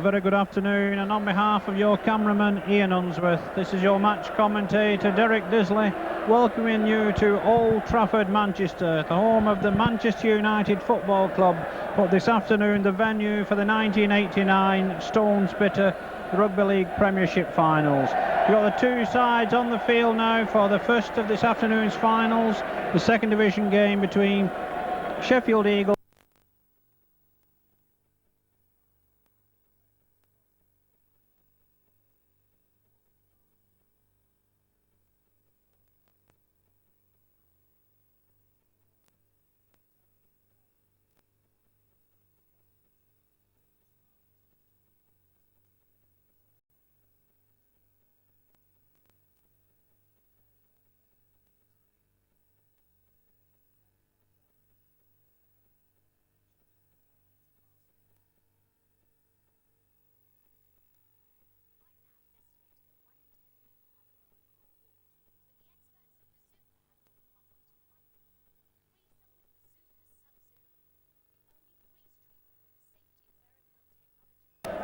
very good afternoon, and on behalf of your cameraman Ian Unsworth, this is your match commentator Derek Disley, welcoming you to Old Trafford, Manchester, the home of the Manchester United Football Club, but this afternoon the venue for the 1989 Stone Spitter Rugby League Premiership Finals. You've got the two sides on the field now for the first of this afternoon's finals, the second division game between Sheffield Eagles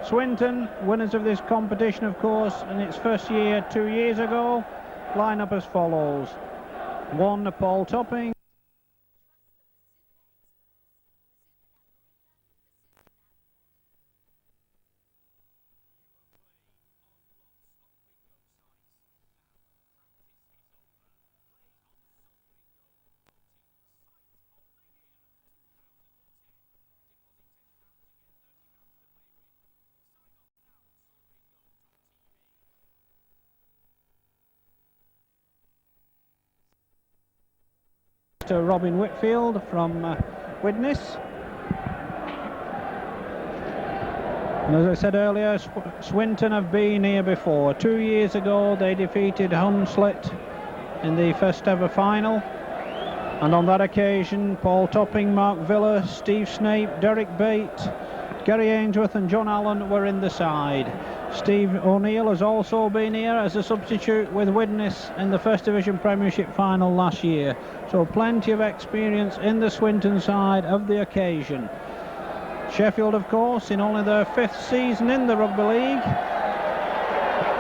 Swinton, winners of this competition, of course, in its first year 2 years ago. Line-up as follows: 1, Paul Topping. To Robin Whitfield from Widnes. And as I said earlier, Swinton have been here before. 2 years ago they defeated Hunslet in the first ever final, and on that occasion Paul Topping, Mark Villa, Steve Snape, Derek Bate, Gary Ainsworth and John Allen were in the side. Steve O'Neill has also been here as a substitute with Widnes in the First Division Premiership final last year. So plenty of experience in the Swinton side of the occasion. Sheffield, of course, in only their 5th season in the Rugby League,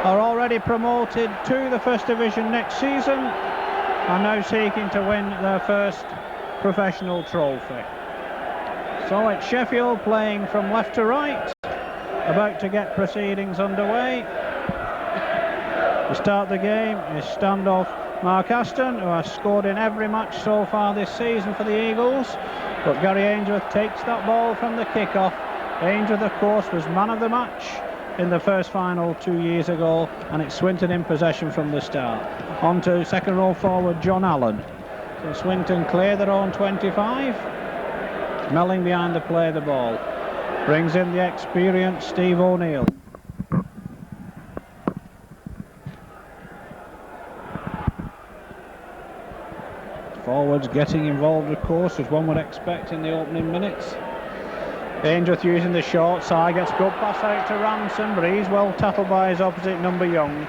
are already promoted to the First Division next season and now seeking to win their first professional trophy. So it's Sheffield playing from left to right, about to get proceedings underway. To start the game is standoff Mark Aston, who has scored in every match so far this season for the Eagles, but Gary Ainsworth takes that ball from the kick-off. Ainsworth, of course, was man of the match in the first final 2 years ago, and it's Swinton in possession from the start. On to second row forward John Allen. So Swinton clear their own 25. Melling behind the play of the ball. Brings in the experienced Steve O'Neill. Forwards getting involved, of course, as one would expect in the opening minutes. Ainsworth using the short side, gets good pass out to Ransom, but he's well tackled by his opposite number, Young.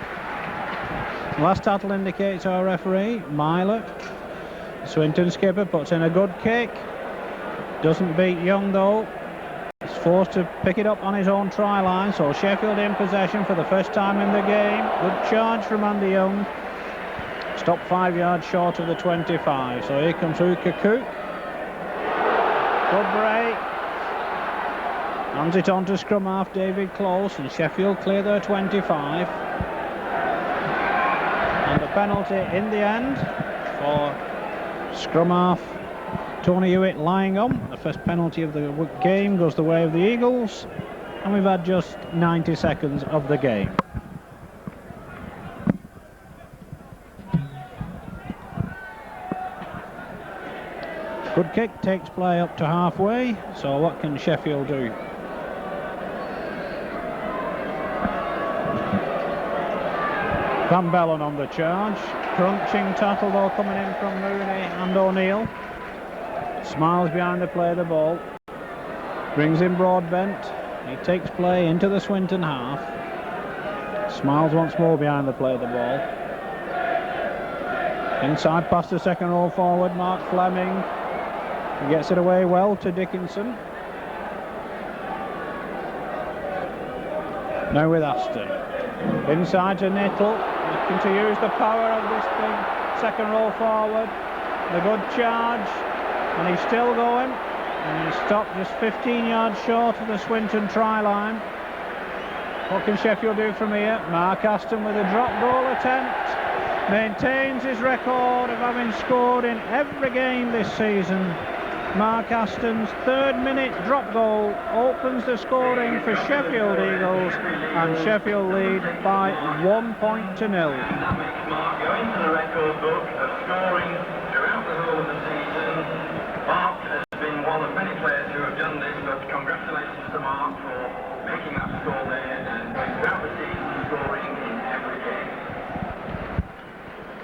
Last tackle indicates our referee, Myler. Swinton skipper puts in a good kick. Doesn't beat Young though. He's forced to pick it up on his own try line, so Sheffield in possession for the first time in the game. Good charge from Andy Young. Stopped 5 yards short of the 25. So here comes Uka Cook. Good break. Hands it on to scrum half David Close, and Sheffield clear their 25. And a penalty in the end for scrum half Tony Hewitt lying on. The first penalty of the game goes the way of the Eagles, and we've had just 90 seconds of the game. Good kick takes play up to halfway, so what can Sheffield do? Van Bellen on the charge. Crunching tackle though coming in from Mooney and O'Neill. Smiles behind the play of the ball. Brings in Broadbent. He takes play into the Swinton half. Smiles once more behind the play of the ball. Inside past the second row forward, Mark Fleming. He gets it away well to Dickinson. Now with Aston. Inside to Nittle, looking to use the power of this big second row forward. The good charge, and he's still going, and he's stopped just 15 yards short of the Swinton try line. What can Sheffield do from here? Mark Aston with a drop goal attempt. Maintains his record of having scored in every game this season. Mark Aston's 3rd minute drop goal opens the scoring for Sheffield Eagles, and Sheffield lead by 1 point to 0. That makes Mark go into the record book of scoring throughout the whole of the season. Mark has been one of many players who have done this, but congratulations to Mark for making that score there and going throughout the season scoring in every game.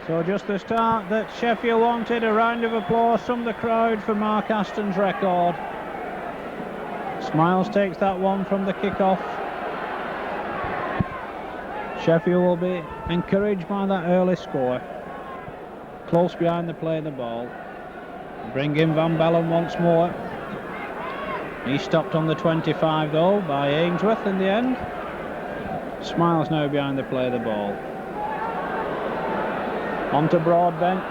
So just the start that Sheffield wanted, a round of applause from the crowd for Mark Aston's record. Smiles takes that one from the kick-off. Sheffield will be encouraged by that early score. Close behind the play of the ball. Bring in Van Bellen once more. He's stopped on the 25 though by Ainsworth in the end. Smiles now behind the play of the ball. On to Broadbent.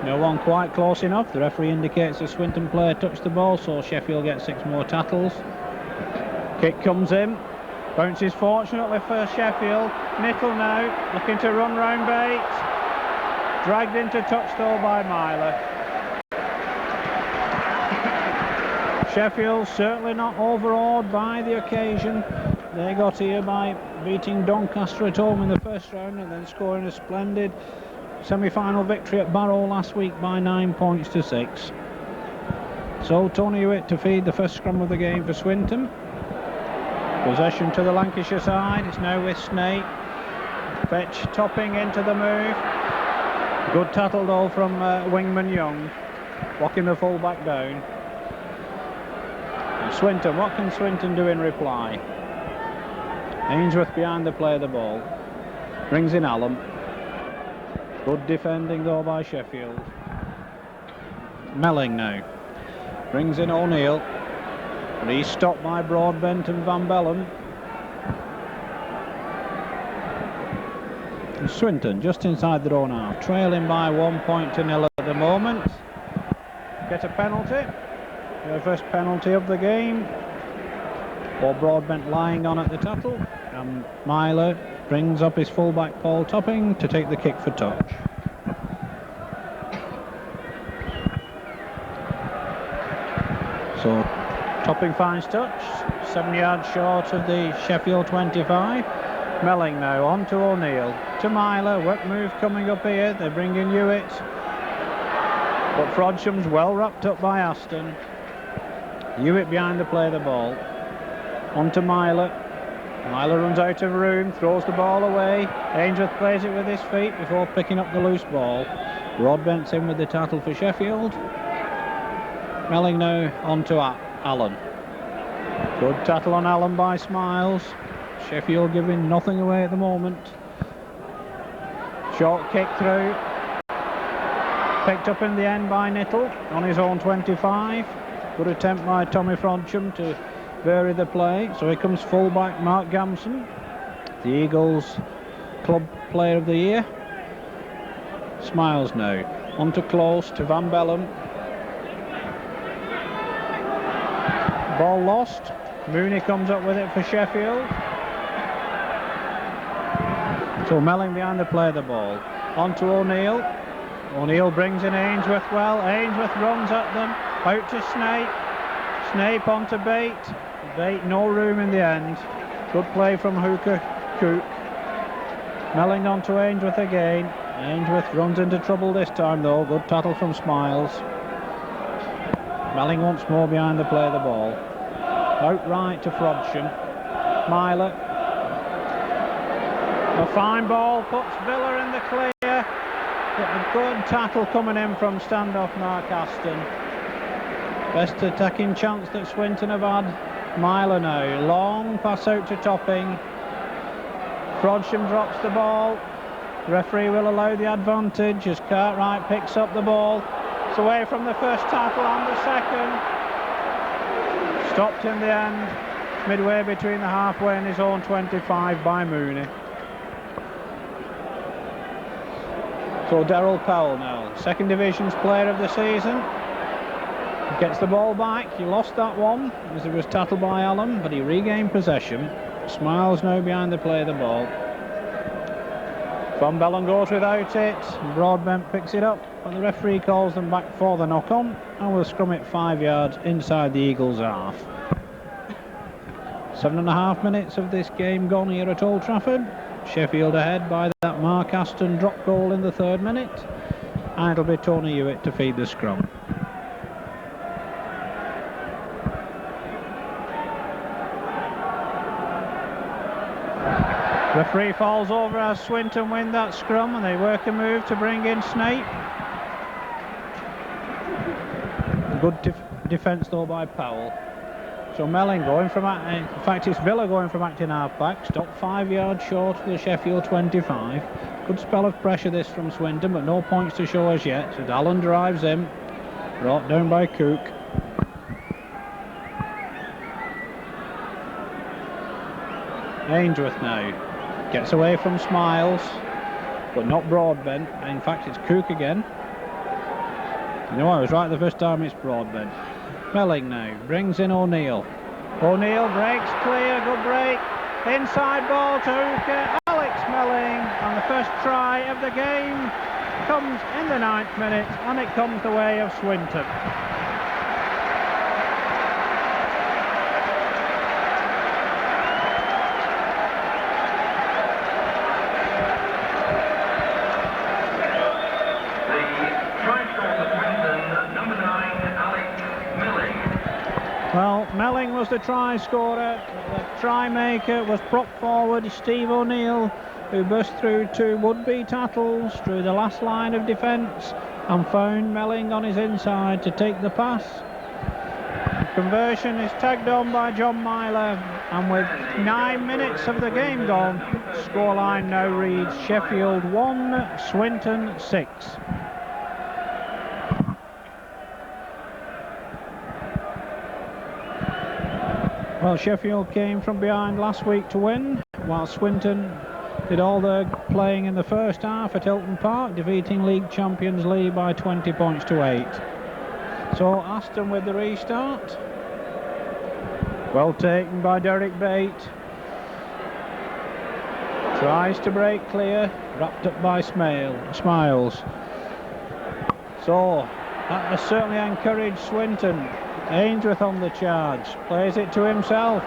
No one quite close enough. The referee indicates the Swinton player touched the ball, so Sheffield gets 6 more tackles. Kick comes in. Bounces fortunately for Sheffield. Nittle now looking to run round bait. Dragged into touch though by Myler. Sheffield certainly not overawed by the occasion. They got here by beating Doncaster at home in the first round and then scoring a splendid semi-final victory at Barrow last week by 9 points to 6. So Tony Hewitt to feed the first scrum of the game for Swinton. Possession to the Lancashire side. It's now with Snake. Fetch topping into the move. Good tackle though from wingman Young, walking the full-back down. And Swinton, what can Swinton do in reply? Ainsworth behind the play of the ball. Brings in Allen. Good defending though by Sheffield. Melling now. Brings in O'Neill. But he's stopped by Broadbent and Van Bellen. And Swinton just inside their own half, trailing by 1 point to 0 at the moment. Get a penalty. Their first penalty of the game. Or Broadbent lying on at the tackle. And Myler brings up his fullback Paul Topping to take the kick for touch. So Topping finds touch, 7 yards short of the Sheffield 25. Melling now on to O'Neill, to Myler. Wet move coming up here. They bring in Hewitt, but Frodsham's well wrapped up by Aston. Hewitt behind the play of the ball. On to Myler. Myler runs out of room, throws the ball away. Ainsworth plays it with his feet before picking up the loose ball. Broadbent's in with the tackle for Sheffield. Melling now on to Allen. Good tackle on Allen by Smiles. Sheffield giving nothing away at the moment. Short kick through. Picked up in the end by Nittle on his own 25. Good attempt by Tommy Frodsham to vary the play. So here comes fullback Mark Gamson, the Eagles club player of the year. Smiles now. On to close to Van Bellen. Ball lost. Mooney comes up with it for Sheffield. So Melling behind the play of the ball. On to O'Neill. O'Neill brings in Ainsworth well. Ainsworth runs at them. Out to Snape. Snape onto Bate. Bate no room in the end. Good play from Hooker Cook. Melling on to Ainsworth again. Ainsworth runs into trouble this time though. Good tackle from Smiles. Melling once more behind the play of the ball. Out right to Frodsham. Myler. A fine ball puts Villa in the clear. But a good tackle coming in from standoff Mark Aston. Best attacking chance that Swinton have had. Myler now. Long pass out to Topping. Frodsham drops the ball. The referee will allow the advantage as Cartwright picks up the ball. It's away from the first tackle and the second. Stopped in the end. midway between the halfway and his own 25 by Mooney. So Daryl Powell now, second division's player of the season. He gets the ball back. He lost that one as he was tackled by Allen, but he regained possession. Smiles now behind the play of the ball. Van Bellen goes without it. Broadbent picks it up, but the referee calls them back for the knock-on and will scrum it 5 yards inside the Eagles' half. 7.5 minutes of this game gone here at Old Trafford. Sheffield ahead by that Mark Aston drop goal in the 3rd minute, and it'll be Tony Hewitt to feed the scrum. Referee falls over as Swinton win that scrum, and they work a move to bring in Snape. Good defence though by Powell. So Melling going from, in fact it's Villa going from acting half-back, stopped 5 yards short of the Sheffield 25. Good spell of pressure this from Swinton, but no points to show as yet. So Allen drives in, brought down by Cook. Ainsworth now gets away from Smiles, but not Broadbent. In fact it's Cook again. You know, I was right the first time, it's Broadbent. Melling now brings in O'Neill. O'Neill breaks clear, good break. Inside ball to Hooker, Alex Melling, and the first try of the game comes in the 9th minute, and it comes the way of Swinton. Well, Melling was the try scorer. The try maker was prop forward Steve O'Neill, who burst through 2 would-be tackles through the last line of defence and found Melling on his inside to take the pass. The conversion is tagged on by John Myler, and with 9 minutes of the game gone, scoreline now reads Sheffield 1, Swinton 6. Well, Sheffield came from behind last week to win, while Swinton did all their playing in the first half at Hilton Park, defeating league champions Lee by 20 points to 8. So Aston with the restart. Well taken by Derek Bate. Tries to break clear, wrapped up by Smiles. So that has certainly encouraged Swinton. Ainsworth on the charge, plays it to himself,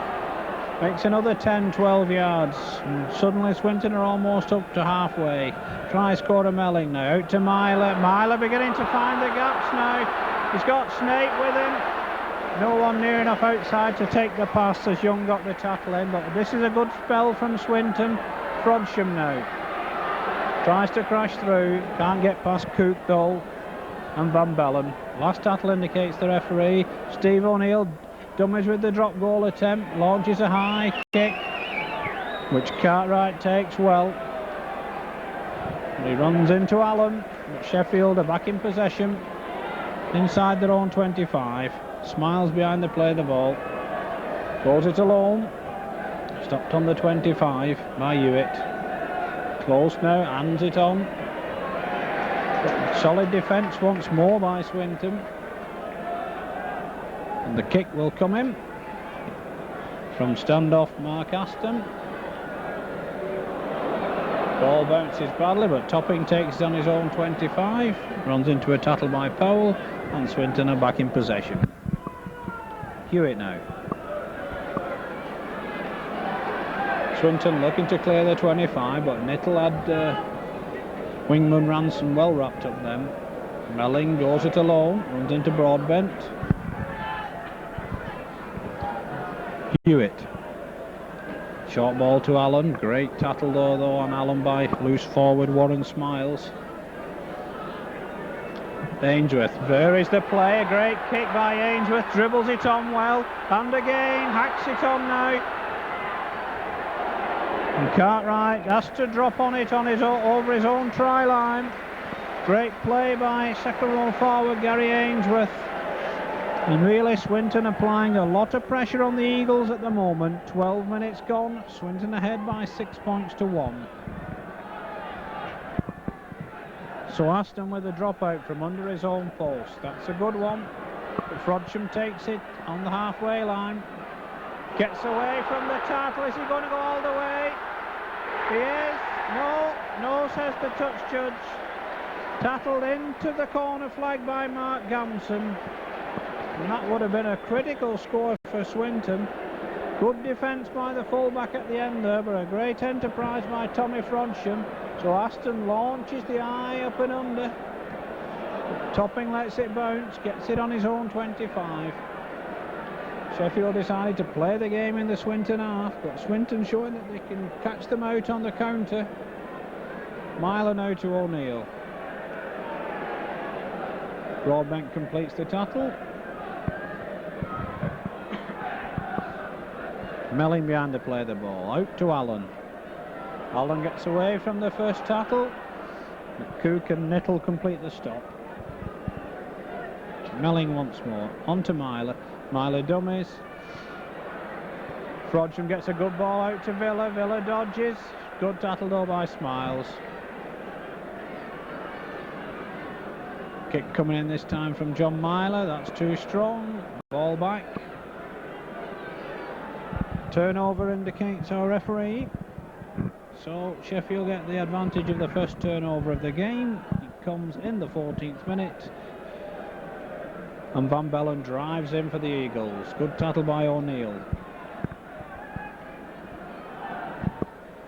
makes another 10-12 yards, and suddenly Swinton are almost up to halfway. Try scorer Melling now, out to Myler. Myler beginning to find the gaps now. He's got Snape with him. No one near enough outside to take the pass as Young got the tackle in, but this is a good spell from Swinton. Frodsham now tries to crash through, can't get past Cook though, and Van Bellen. Last tackle indicates the referee. Steve O'Neill dummies with the drop goal attempt, launches a high kick, which Cartwright takes well. He runs into Allen, but Sheffield are back in possession inside their own 25. Smiles behind the play of the ball, goes it alone, stopped on the 25 by Hewitt. Close now, hands it on. Solid defence once more by Swinton, and the kick will come in from standoff Mark Aston. Ball bounces badly, but Topping takes it on his own 25, runs into a tackle by Powell, and Swinton are back in possession. Hewitt now. Swinton looking to clear the 25, but Nittle had Wingman Ransom well wrapped up then. Melling goes it alone, runs into Broadbent. Hewitt. Short ball to Allen. Great tackle though on Allen by loose forward Warren Smiles. Ainsworth varies the play. A great kick by Ainsworth. Dribbles it on well. And again, hacks it on now. And Cartwright has to drop on it on his over his own try line. Great play by second row forward Gary Ainsworth. And really, Swinton applying a lot of pressure on the Eagles at the moment. 12 minutes gone, Swinton ahead by 6 points to 1. So Aston with a dropout from under his own post. That's a good one. But Frodsham takes it on the halfway line. Gets away from the Tattle. Is he going to go all the way? He is. No, says the touch judge. Tattled into the corner flag by Mark Gamson. And that would have been a critical score for Swinton. Good defence by the fullback at the end there, but a great enterprise by Tommy Frodsham. So Aston launches the eye up and under. Topping lets it bounce, gets it on his own 25. Sheffield decided to play the game in the Swinton half, but Swinton showing that they can catch them out on the counter. Myler now to O'Neill. Broadbent completes the tattle. Melling behind to play the ball. Out to Allen. Allen gets away from the first tackle. Cook and Nittle complete the stop. Melling once more. On to Myler. Myler dummies. Frodsham gets a good ball out to Villa. Villa dodges. Good tackle though by Smiles. Kick coming in this time from John Myler. That's too strong. Ball back. Turnover indicates our referee. So Sheffield get the advantage of the first turnover of the game. It comes in the 14th minute. And Van Bellen drives in for the Eagles. Good tackle by O'Neill.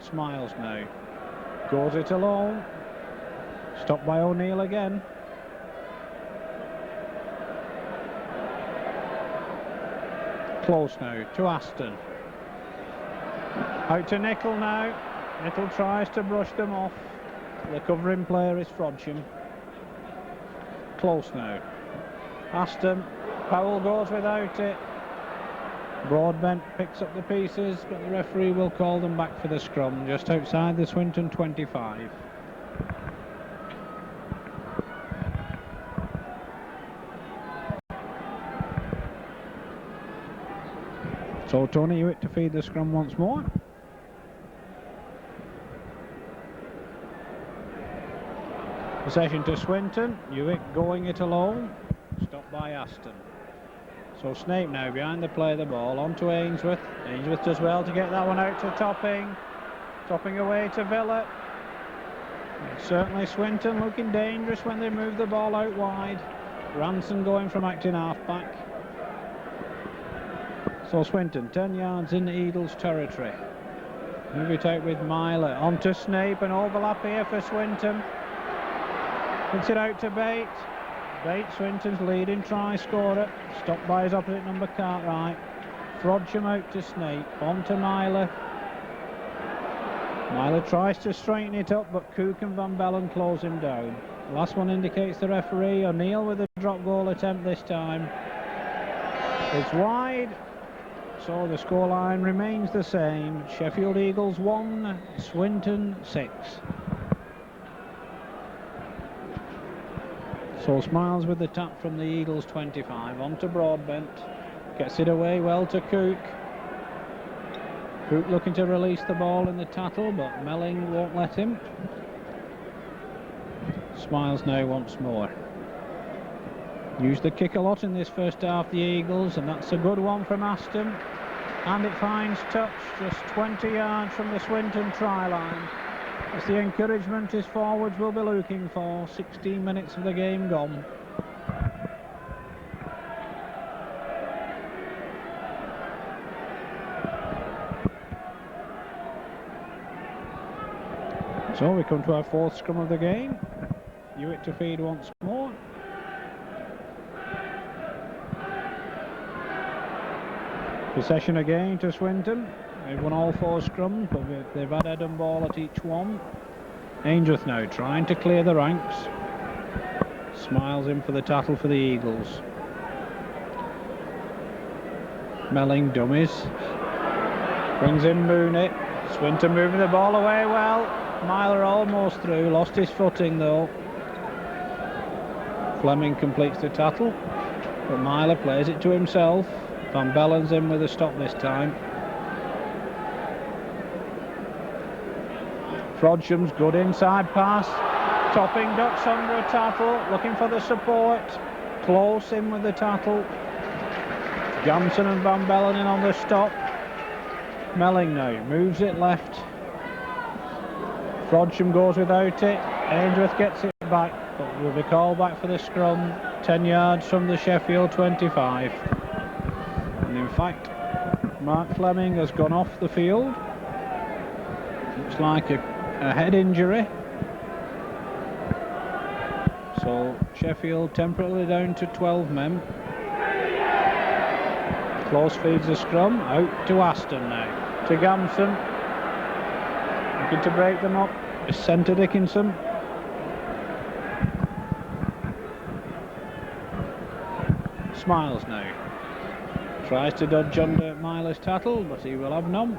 Smiles now. Goes it alone. Stopped by O'Neill again. Close now to Aston. Out to Nickel now. Nickel tries to brush them off. The covering player is Frodsham. Close now. Aston. Powell goes without it. Broadbent picks up the pieces, but the referee will call them back for the scrum just outside the Swinton 25. So Tony Hewitt to feed the scrum once more. Possession to Swinton. Hewitt going it alone. Stopped by Aston. So Snape now behind the play of the ball. On to Ainsworth. Ainsworth does well to get that one out to Topping. Topping away to Villa. And certainly Swinton looking dangerous when they move the ball out wide. Ranson going from acting half-back. So Swinton 10 yards in the Eagles territory. Move it out with Myler. On to Snape. An overlap here for Swinton. Puts it out to Bates. Bates, Swinton's leading try scorer. Stopped by his opposite number, Cartwright. Frodsham out to Snape. On to Myler. Myler tries to straighten it up, but Cook and Van Bellen close him down. The last one indicates the referee. O'Neill with a drop goal attempt this time. It's wide. So the scoreline remains the same. Sheffield Eagles 1, Swinton 6. So Smiles with the tap from the Eagles 25. On to Broadbent. Gets it away well to Cook. Cook looking to release the ball in the tattle, but Melling won't let him. Smiles now once more. Used the kick a lot in this first half, the Eagles, and that's a good one from Aston. And it finds touch just 20 yards from the Swinton try line. It's the encouragement his forwards will be looking for. 16 minutes of the game gone. So we come to our fourth scrum of the game. Hewitt to feed once more. Possession again to Swinton. They've won all four scrums, but they've had head and ball at each one. Ainsworth now trying to clear the ranks. Smiles in for the tattle for the Eagles. Melling dummies. Brings in Mooney. Swinton moving the ball away well. Myler almost through, lost his footing though. Fleming completes the tattle. But Myler plays it to himself. Van Bellen's in with a stop this time. Frodshams, good inside pass. Topping ducks under a tackle, looking for the support. Close in with the tackle. Gamson and Van Bellen in on the stop. Melling now moves it left. Frodsham goes without it. Ainsworth gets it back, but will be called back for the scrum. 10 yards from the Sheffield 25. And in fact, Mark Fleming has gone off the field. Looks like a head injury. So Sheffield temporarily down to 12 men. Close feeds the scrum. Out to Aston now. To Gamson. Looking to break them up. It's centre Dickinson. Smiles now. Tries to dodge under Myler's tattle, but he will have none.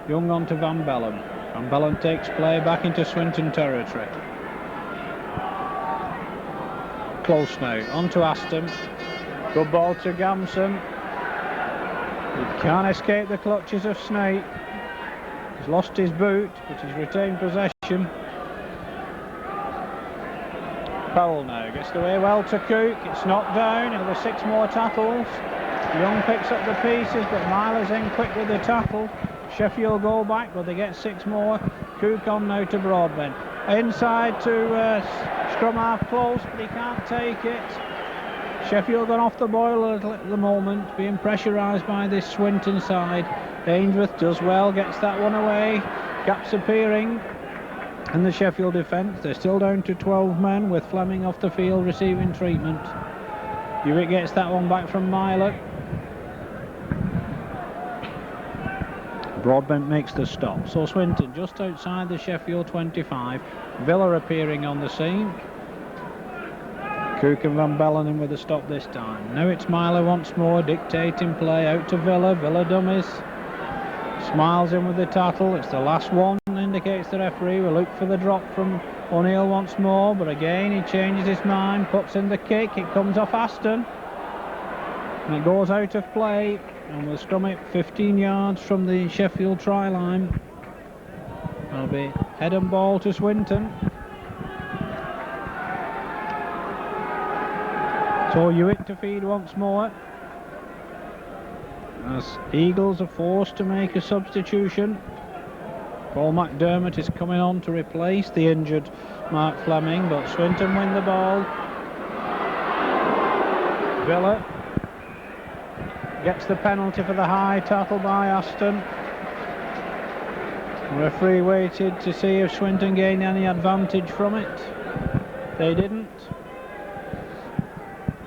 Young on to Van Bellen. Van Bellen takes play back into Swinton territory. Close now. On to Aston. Good ball to Gamson. He can't escape the clutches of Snake. He's lost his boot, but he's retained possession. Powell now gets the way well to Cook. It's knocked down. It'll be 6 more tackles. Young picks up the pieces, but Myler's in quick with the tackle. Sheffield go back, but they get 6 more. Cook on now to Broadbent. Inside to scrum half close, but he can't take it. Sheffield gone off the boil a little at the moment, being pressurised by this Swinton side. Ainsworth does well, gets that one away. Gaps appearing in the Sheffield defence. They're still down to 12 men with Fleming off the field receiving treatment. Hewitt gets that one back from Myler. Broadbent makes the stop. So Swinton just outside the Sheffield 25. Villa appearing on the scene. Cook and Van Bellen in with a stop this time. Now it's Myler once more, dictating play out to Villa. Villa dummies. Smiles in with the tackle. It's the last one, indicates the referee. We'll look for the drop from O'Neill once more, but again he changes his mind, puts in the kick. It comes off Aston. And it goes out of play. And we'll scrum it 15 yards from the Sheffield try line. It'll be head and ball to Swinton. So Hewitt to feed once more. As Eagles are forced to make a substitution. Paul McDermott is coming on to replace the injured Mark Fleming, but Swinton win the ball. Villa gets the penalty for the high tackle by Aston. The referee waited to see if Swinton gained any advantage from it. They didn't.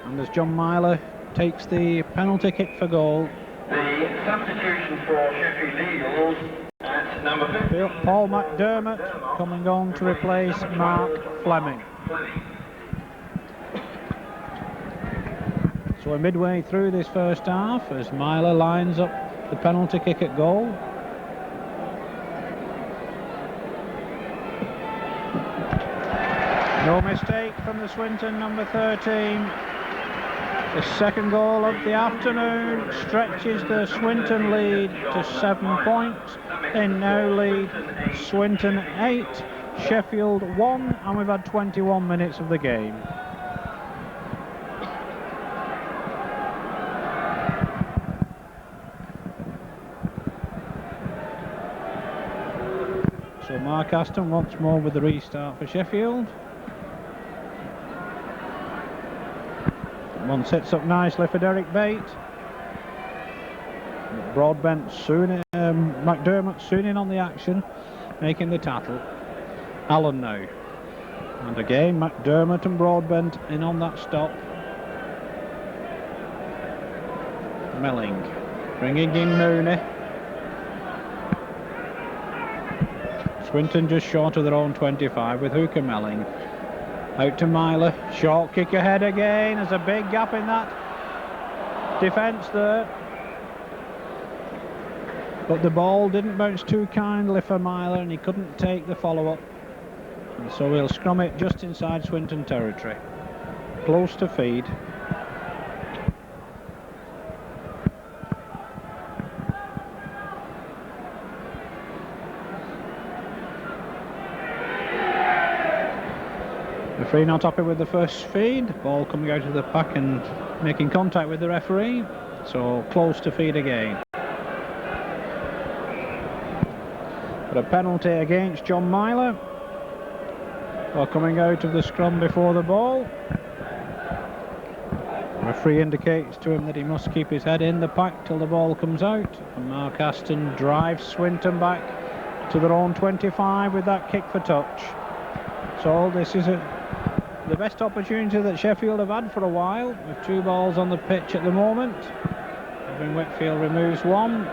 And as John Myler takes the penalty kick for goal. The substitution for Sheffield Eagles at number 15. Paul McDermott coming on to replace Mark Fleming. So we're midway through this first half as Myler lines up the penalty kick at goal. No mistake from the Swinton number 13. The second goal of the afternoon stretches the Swinton lead to 7 points. They now lead Swinton 8, Sheffield 1, and we've had 21 minutes of the game. So Mark Aston once more with the restart for Sheffield. One sets up nicely for Derek Bate. Broadbent soon, McDermott soon in on the action, making the tackle. Allen now. And again McDermott and Broadbent in on that stop. Melling. Bringing in Mooney. Swinton just short of their own 25 with Hooker Melling. Out to Myler, short kick ahead again. There's a big gap in that defence there. But the ball didn't bounce too kindly for Myler and he couldn't take the follow-up. And so we'll scrum it just inside Swinton territory. close to feed. The referee not happy with the first feed. Ball coming out of the pack and making contact with the referee. So close to feed again. But a penalty against John Myler for coming out of the scrum before the ball. The referee indicates to him that he must keep his head in the pack till the ball comes out. And Mark Aston drives Swinton back to their own 25 with that kick for touch. So this is the best opportunity that Sheffield have had for a while, with 2 balls on the pitch at the moment. Kevin Whitfield removes one,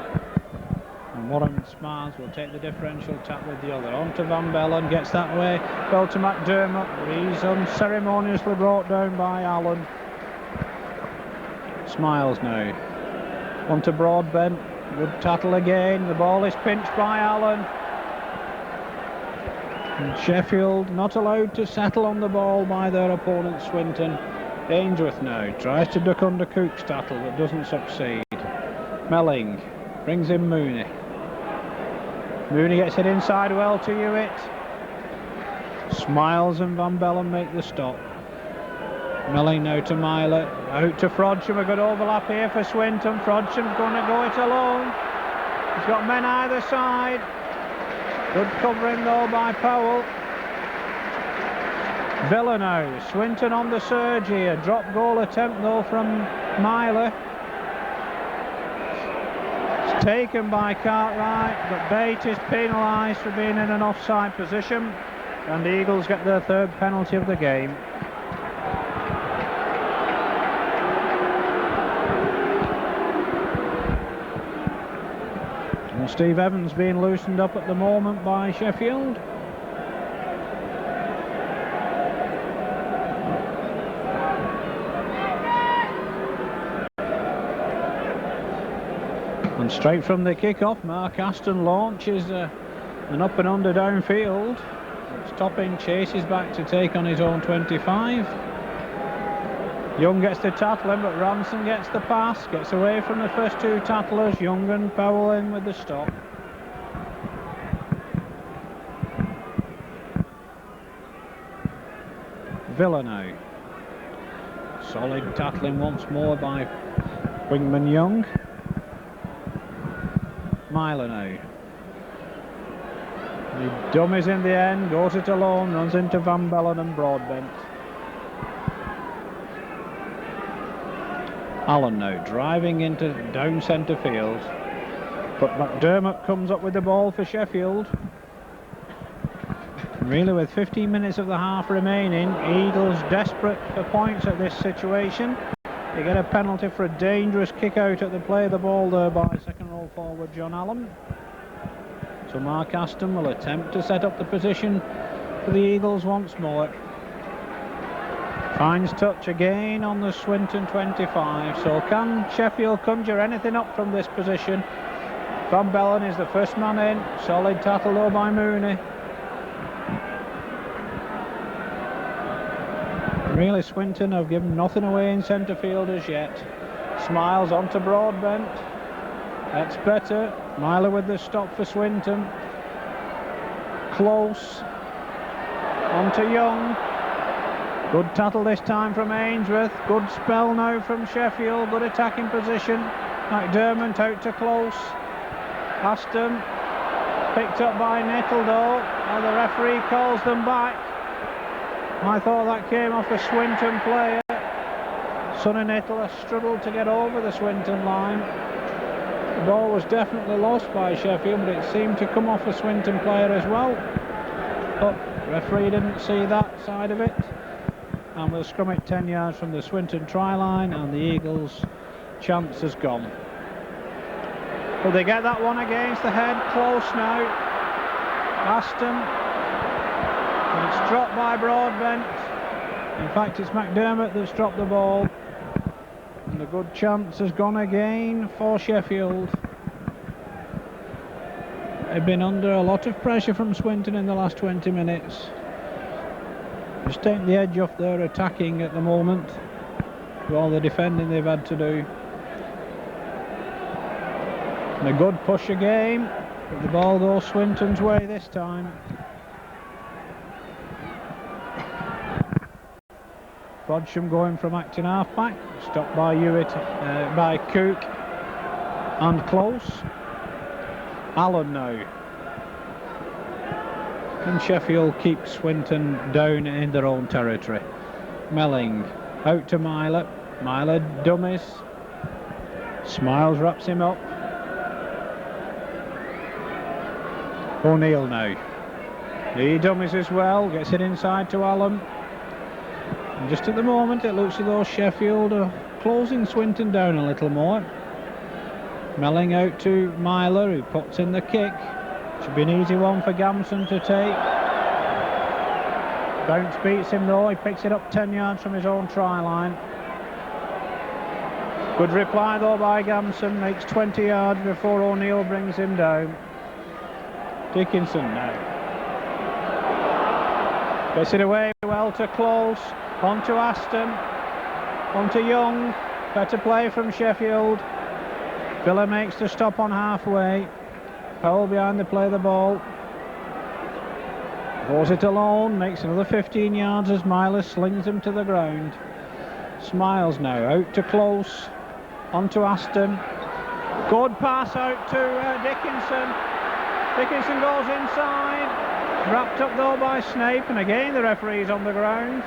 and Warren Smiles will take the differential tap with the other. On to Van Bellen, gets that way, fell to McDermott. He's unceremoniously brought down by Allen. Smiles now. On to Broadbent, good tattle again. The ball is pinched by Allen. And Sheffield not allowed to settle on the ball by their opponent Swinton. Ainsworth now tries to duck under Cook's tattle but doesn't succeed. Melling brings in Mooney. Mooney gets it inside well to Hewitt. Smiles and Van Bellen make the stop. Melling now to Myler. Out to Frodsham. A good overlap here for Swinton. Frodsham's going to go it alone. He's got men either side. Good covering though by Powell. Villa now. Swinton on the surge here. Drop goal attempt though from Myler. It's taken by Cartwright, but Bate is penalised for being in an offside position, and the Eagles get their 3rd penalty of the game. And Steve Evans being loosened up at the moment by Sheffield. And straight from the kick-off, Mark Aston launches an up and under downfield. Stopping, chases back to take on his own 25. Young gets the tackle in, but Ranson gets the pass, gets away from the first 2 tattlers. Young and Powell in with the stop. Villa now. Solid tackling once more by Wingman Young. Myler now. He dummies in the end, goes it alone, runs into Van Bellen and Broadbent. Allen now driving into down centre field, but McDermott comes up with the ball for Sheffield. Really, with 15 minutes of the half remaining, Eagles desperate for points at this situation. They get a penalty for a dangerous kick out at the play of the ball there by second row forward John Allen. So Mark Aston will attempt to set up the position for the Eagles once more. Finds touch again on the Swinton 25. So can Sheffield conjure anything up from this position? Van Bellen is the first man in. Solid tackle though by Mooney. Really, Swinton have given nothing away in centre field as yet. Smiles onto Broadbent. That's better. Myler with the stop for Swinton. Close. Onto Young. Good tattle this time from Ainsworth. Good spell now from Sheffield. Good attacking position. McDermott out to Close. Aston picked up by Nettledore. Now the referee calls them back. I thought that came off a Swinton player. Sonny Nettle has struggled to get over the Swinton line. The ball was definitely lost by Sheffield, but it seemed to come off a Swinton player as well. But the referee didn't see that side of it. And we'll scrum it 10 yards from the Swinton try line, and the Eagles' chance has gone. Will they get that one against the head? Close now. Aston. And it's dropped by Broadbent. In fact, it's McDermott that's dropped the ball. And the good chance has gone again for Sheffield. They've been under a lot of pressure from Swinton in the last 20 minutes. Just taking the edge off their attacking at the moment, with all the defending they've had to do. And a good push again, but the ball goes Swinton's way this time. Bodsham going from acting half-back, stopped by Hewitt, by Cook and Close. Allen now. And Sheffield keeps Swinton down in their own territory. Melling out to Myler. Myler dummies. Smiles wraps him up. O'Neill now. He dummies as well, gets it inside to Allen. And just at the moment it looks as though Sheffield are closing Swinton down a little more. Melling out to Myler, who puts in the kick. Should be an easy one for Gamson to take. Bounce beats him though, he picks it up 10 yards from his own try line. Good reply though by Gamson, makes 20 yards before O'Neill brings him down. Dickinson now. Gets it away well to Close. On to Aston. On to Young. Better play from Sheffield. Villa makes the stop on halfway. Powell behind the play the ball. Goes it alone. Makes another 15 yards as Myler slings him to the ground. Smiles now. Out to Close. On to Aston. Good pass out to Dickinson. Dickinson goes inside. Wrapped up though by Snape, and again the referee's on the ground.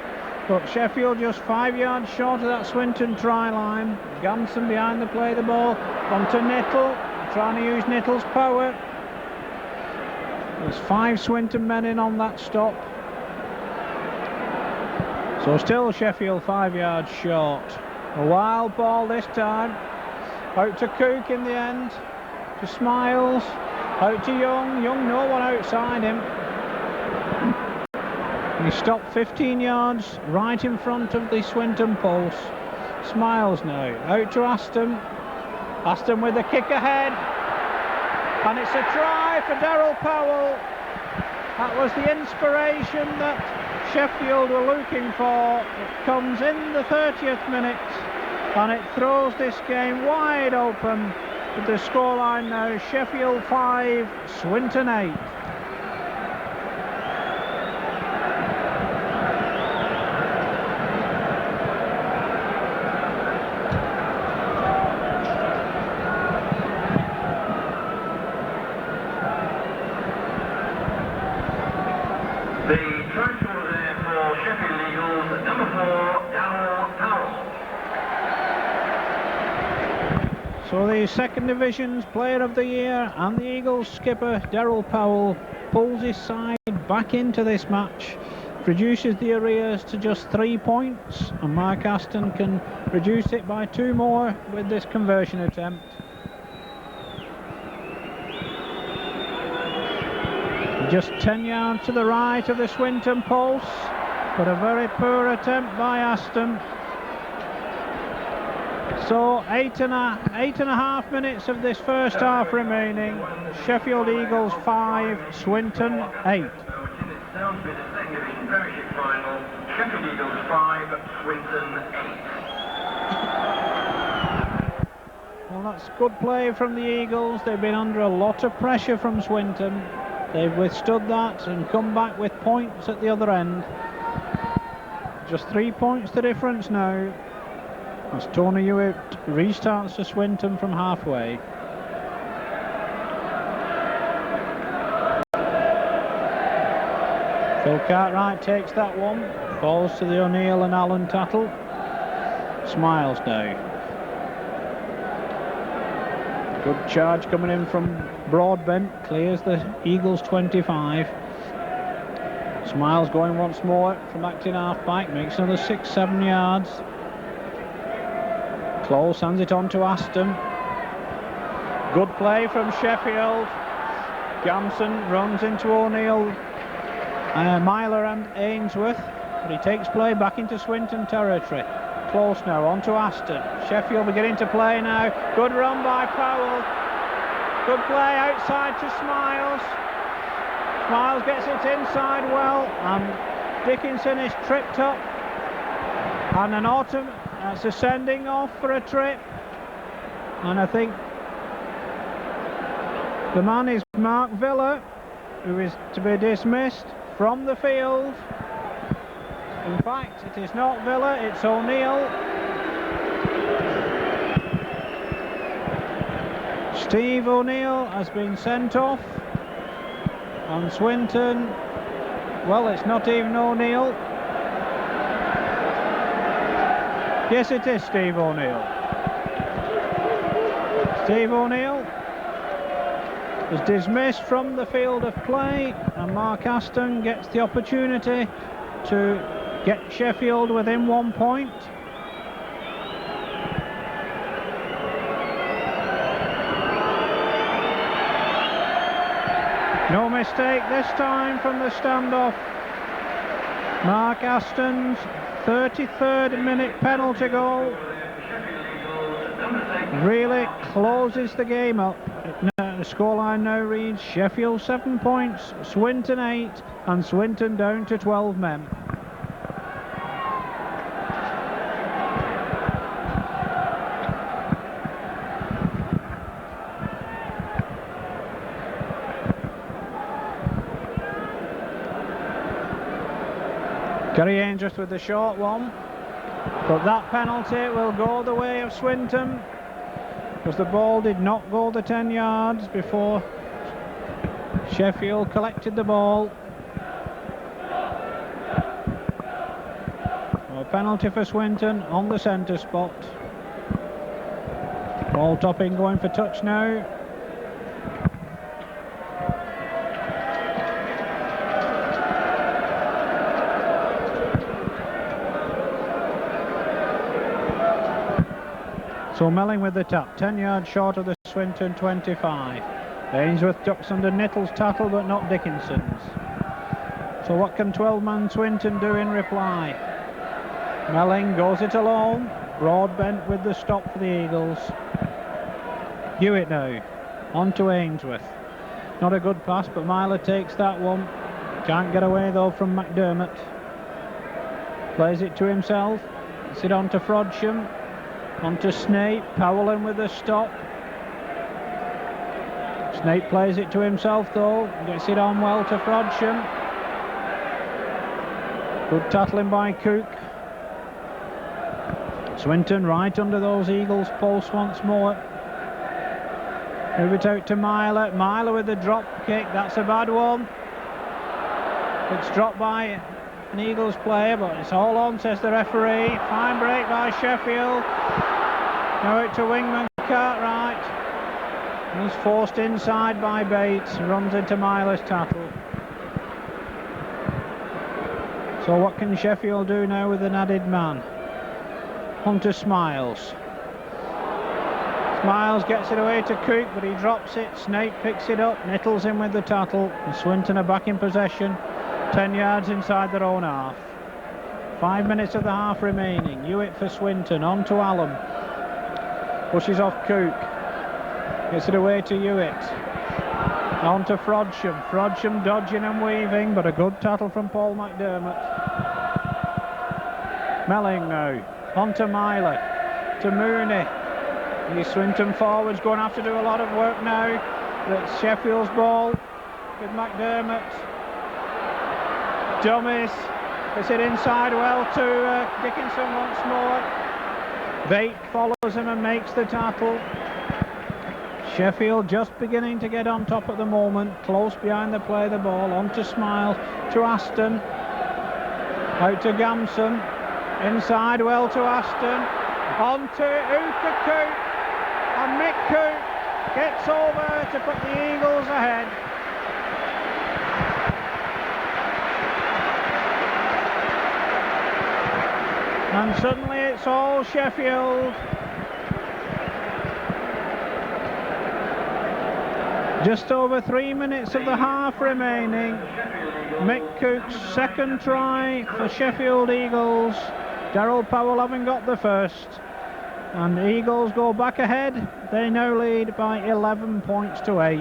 But Sheffield just 5 yards short of that Swinton try line. Gamson behind the play the ball. On to Nittle, trying to use Nittle's power. There's 5 Swinton men in on that stop. So still Sheffield 5 yards short. A wild ball this time. Out to Cook in the end. To Smiles. Out to Young. Young, no one outside him. He stopped 15 yards right in front of the Swinton post. Smiles now. Out to Aston. Aston with the kick ahead. And it's a try for Darryl Powell. That was the inspiration that Sheffield were looking for. It comes in the 30th minute. And it throws this game wide open. With the scoreline now, Sheffield 5, Swinton 8. The try scorer there for Sheffield Eagles, number 4, Darryl Powell. So the second division's player of the year and the Eagles skipper Darryl Powell pulls his side back into this match, reduces the arrears to just 3 points, and Mark Aston can reduce it by 2 more with this conversion attempt. Just 10 yards to the right of the Swinton post, but a very poor attempt by Aston. So eight and a half minutes of this first half remaining. Sheffield Eagles 5, Swinton 8. Sheffield Eagles 5, Swinton 8. Well, that's good play from the Eagles. They've been under a lot of pressure from Swinton. They've withstood that and come back with points at the other end. Just 3 points the difference now, as Tony Hewitt restarts to Swinton from halfway. Phil Cartwright takes that one. Falls to the O'Neill and Allen tattle. Smiles now. Good charge coming in from Broadbent. Clears the Eagles 25. Smiles going once more from acting half-back. Makes another 6-7 yards. Close hands it on to Aston. Good play from Sheffield. Gamson runs into O'Neill, Myler and Ainsworth, but he takes play back into Swinton territory. Close now on to Aston. Sheffield beginning to play now. Good run by Powell. Good play outside to Smiles. Smiles gets it inside well, and Dickinson is tripped up, and an autumn that's a sending off for a trip, and I think the man is Mark Villa, who is to be dismissed from the field. In fact, it is not Villa, it's O'Neill. Steve O'Neill has been sent off on Swinton. Well, it's not even O'Neill. Yes, it is Steve O'Neill. Steve O'Neill is dismissed from the field of play, and Mark Aston gets the opportunity to get Sheffield within 1 point. No mistake this time from the standoff. Mark Aston's 33rd minute penalty goal really closes the game up. The scoreline now reads Sheffield 7 points, Swinton 8, and Swinton down to 12 men. Gary Ainsworth with the short one, but that penalty will go the way of Swinton, because the ball did not go the 10 yards before Sheffield collected the ball. A penalty for Swinton on the centre spot. Ball topping going for touch now. So Melling with the tap, 10 yards short of the Swinton 25. Ainsworth ducks under Nittle's tackle, but not Dickinson's. So what can 12-man Swinton do in reply? Melling goes it alone. Broadbent with the stop for the Eagles. Hewitt now, on to Ainsworth. Not a good pass, but Myler takes that one. Can't get away though from McDermott. Plays it to himself. Gets it on to Frodsham. On to Snape, Powell with the stop. Snape plays it to himself though, gets it on well to Frodsham. Good tackling by Cook. Swinton right under those Eagles posts once more. Move it out to Myler. Myler with the drop kick, that's a bad one. It's dropped by an Eagles player, but it's all on, says the referee. Fine break by Sheffield. Now out to Wingman Cartwright. He's forced inside by Bates. Runs into Myler's tackle. So what can Sheffield do now with an added man? On to Smiles. Smiles gets it away to Cook, but he drops it. Snape picks it up. Nittle's in with the tackle. And Swinton are back in possession. 10 yards inside their own half. 5 minutes of the half remaining. Hewitt for Swinton. On to Allen. Pushes off Cook. Gets it away to Hewitt. On to Frodsham. Frodsham dodging and weaving, but a good tackle from Paul McDermott. Melling now. On to Myler. To Mooney. These Swinton forwards going to have to do a lot of work now. It's Sheffield's ball with McDermott. Dummies. Gets it inside well to Dickinson once more. Bate follows him and makes the tackle. Sheffield just beginning to get on top at the moment. Close behind the play, the ball. On to Smiles, to Aston. Out to Gamson. Inside well to Aston. On to Uka Cook. And Mick Cook gets over to put the Eagles ahead. And suddenly it's all Sheffield. Just over 3 minutes of the half remaining. Mick Cook's second try for Sheffield Eagles. Darryl Powell having got the first. And the Eagles go back ahead. They now lead by 11 points to 8.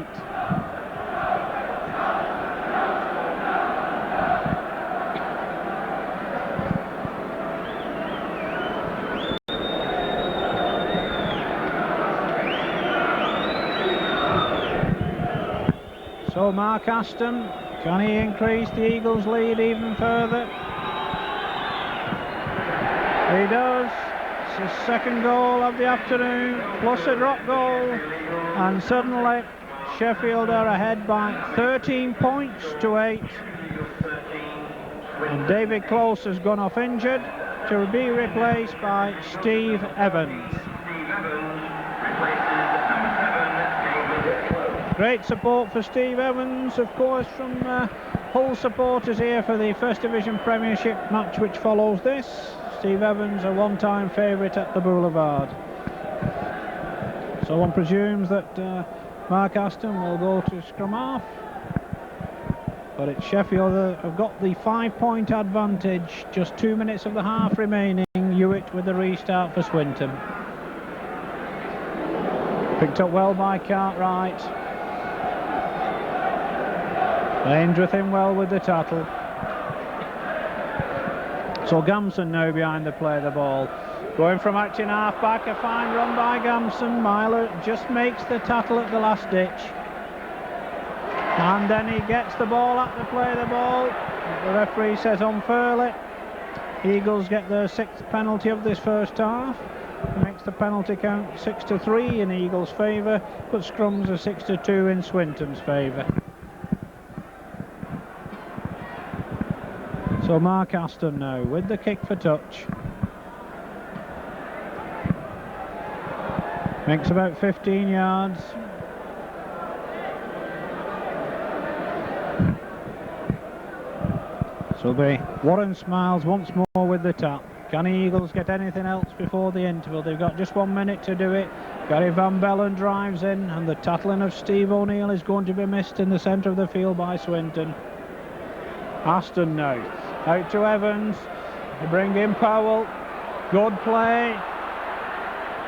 go Mark Aston. Can he increase the Eagles' lead even further? He does. It's his second goal of the afternoon, plus a drop goal, and suddenly Sheffield are ahead by 13 points to 8. And David Close has gone off injured to be replaced by Steve Evans. Great support for Steve Evans, of course, from Hull supporters here for the First Division Premiership match which follows this. Steve Evans, a one-time favourite at the Boulevard. So one presumes that Mark Aston will go to scrum half. But it's Sheffield that have got the 5-point advantage. Just 2 minutes of the half remaining. Hewitt with the restart for Swinton. Picked up well by Cartwright. Ainsworth in well with the tattle. So Gamson now behind the play of the ball. Going from acting half back, a fine run by Gamson. Myler just makes the tattle at the last ditch. And then he gets the ball at the play of the ball. The referee says unfairly. Eagles get their 6th penalty of this first half. Makes the penalty count 6-3 in Eagles' favour, but scrums are 6-2 in Swinton's favour. So Mark Aston now with the kick for touch. Makes about 15 yards. So it'll be Warren Smiles once more with the tap. Can the Eagles get anything else before the interval? They've got just 1 minute to do it. Gary Van Bellen drives in, and the tattling of Steve O'Neill is going to be missed in the centre of the field by Swinton. Aston now. Out to Evans. They bring in Powell. Good play.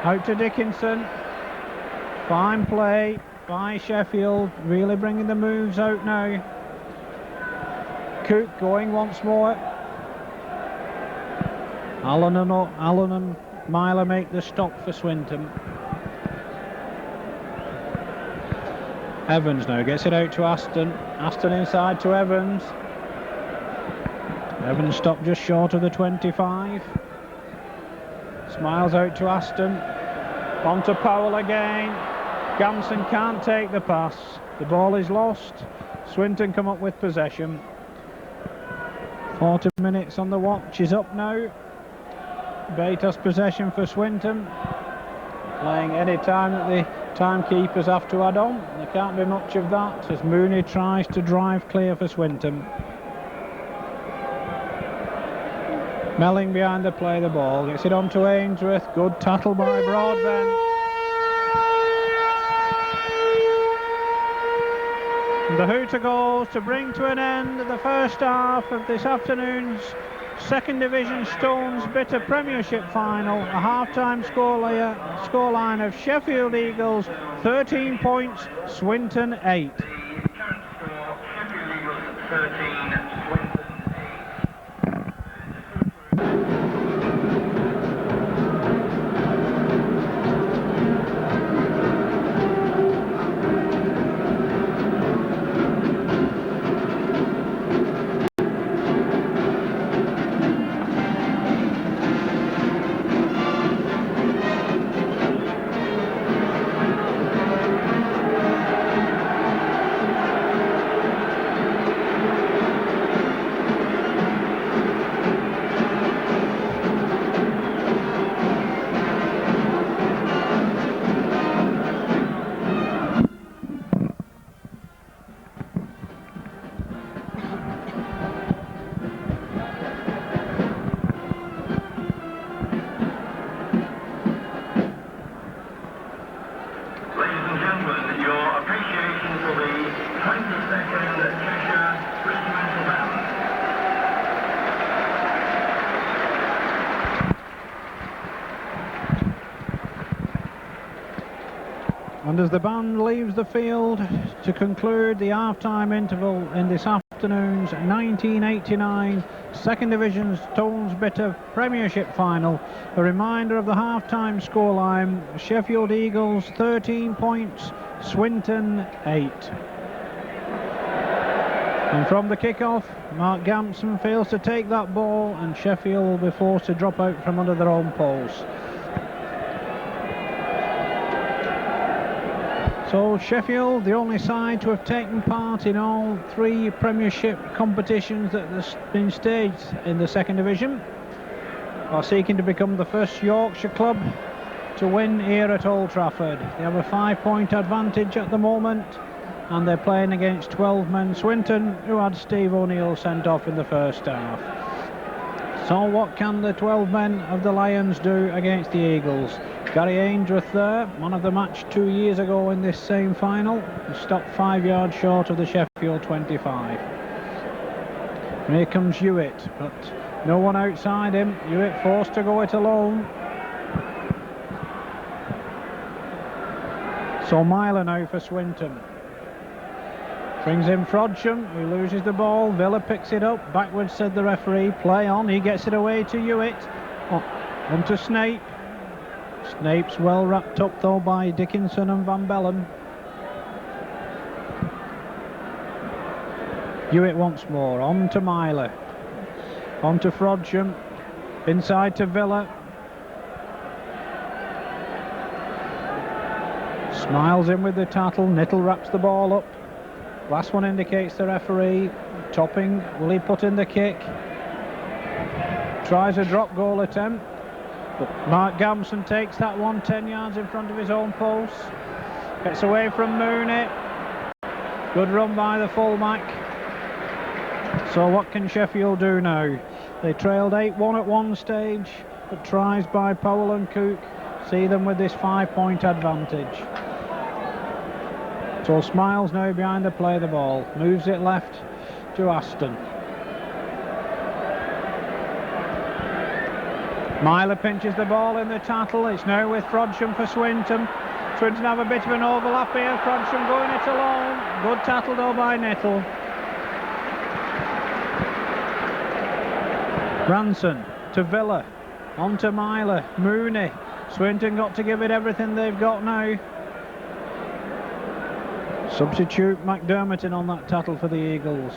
Out to Dickinson. Fine play by Sheffield. Really bringing the moves out now. Cook going once more. Allen and Myler make the stop for Swinton. Evans now gets it out to Aston. Aston inside to Evans. Evans stopped just short of the 25. Smiles out to Aston. On to Powell again. Gamson can't take the pass. The ball is lost. Swinton come up with possession. 40 minutes on the watch is up now. Batos possession for Swinton. Playing any time that the timekeepers have to add on. There can't be much of that as Mooney tries to drive clear for Swinton. Melling behind the play of the ball. Gets it on to Ainsworth. Good tattle by Broadbent. The hooter goes to bring to an end the first half of this afternoon's Second Division Stones Bitter Premiership Final. A half-time scoreline of Sheffield Eagles 13 points, Swinton 8. The current score, Sheffield Eagles 13, Swinton 8. And as the band leaves the field to conclude the half-time interval in this afternoon's 1989 Second Division Stones Bitter Premiership Final, a reminder of the half-time scoreline: Sheffield Eagles 13 points, Swinton 8. And from the kick-off, Mark Gampson fails to take that ball, and Sheffield will be forced to drop out from under their own post. So Sheffield, the only side to have taken part in all 3 Premiership competitions that have been staged in the second division, are seeking to become the first Yorkshire club to win here at Old Trafford. They have a 5-point advantage at the moment, and they're playing against 12-men Swinton, who had Steve O'Neill sent off in the first half. So what can the 12 men of the Lions do against the Eagles? Gary Ainsworth there, man of the match 2 years ago in this same final, he stopped 5 yards short of the Sheffield 25. And here comes Hewitt, but no one outside him. Hewitt forced to go it alone. So Myler now for Swinton. Brings in Frodsham, who loses the ball. Villa picks it up. Backwards, said the referee. Play on. He gets it away to Hewitt. On to Snape. Snape's well wrapped up though by Dickinson and Van Bellen. Hewitt once more. On to Myler. On to Frodsham. Inside to Villa. Smiles in with the tattle. Nittle wraps the ball up. Last one indicates the referee. Topping, will he put in the kick? Tries a drop goal attempt, but Mark Gampson takes that one 10 yards in front of his own post. Gets away from Mooney. Good run by the fullback. So what can Sheffield do now? They trailed 8-1 at one stage, but tries by Powell and Cook see them with this 5-point advantage. So Smiles now behind the play the ball, moves it left to Aston. Myler pinches the ball in the tattle. It's now with Frodsham for Swinton. Swinton have a bit of an overlap here. Frodsham going it alone. Good tattle though by Nittle. Branson to Villa. On to Myler. Mooney. Swinton got to give it everything they've got now. Substitute McDermott in on that tattle for the Eagles.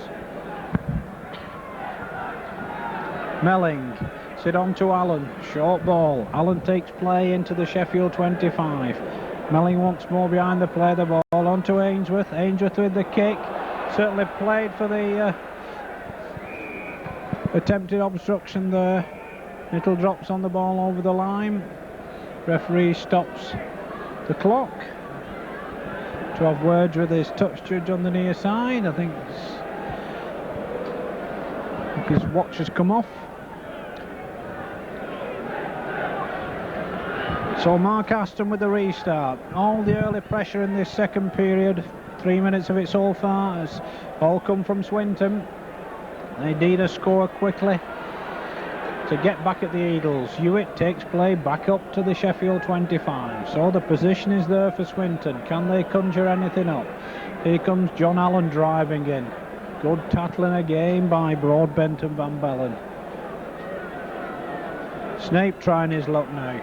Melling. Sit on to Allen. Short ball. Allen takes play into the Sheffield 25. Melling once more behind the play the ball. On to Ainsworth. Ainsworth with the kick. Certainly played for the attempted obstruction there. Nittle drops on the ball over the line. Referee stops the clock to have words with his touch judge on the near side. I think his watch has come off. So Mark Aston with the restart. All the early pressure in this second period, 3 minutes of it so far, has all come from Swinton. They need a score quickly to get back at the Eagles. Hewitt takes play back up to the Sheffield 25. So the position is there for Swinton. Can they conjure anything up? Here comes John Allen driving in. Good tackling again by Broadbent and Van Bellen. Snape trying his luck now.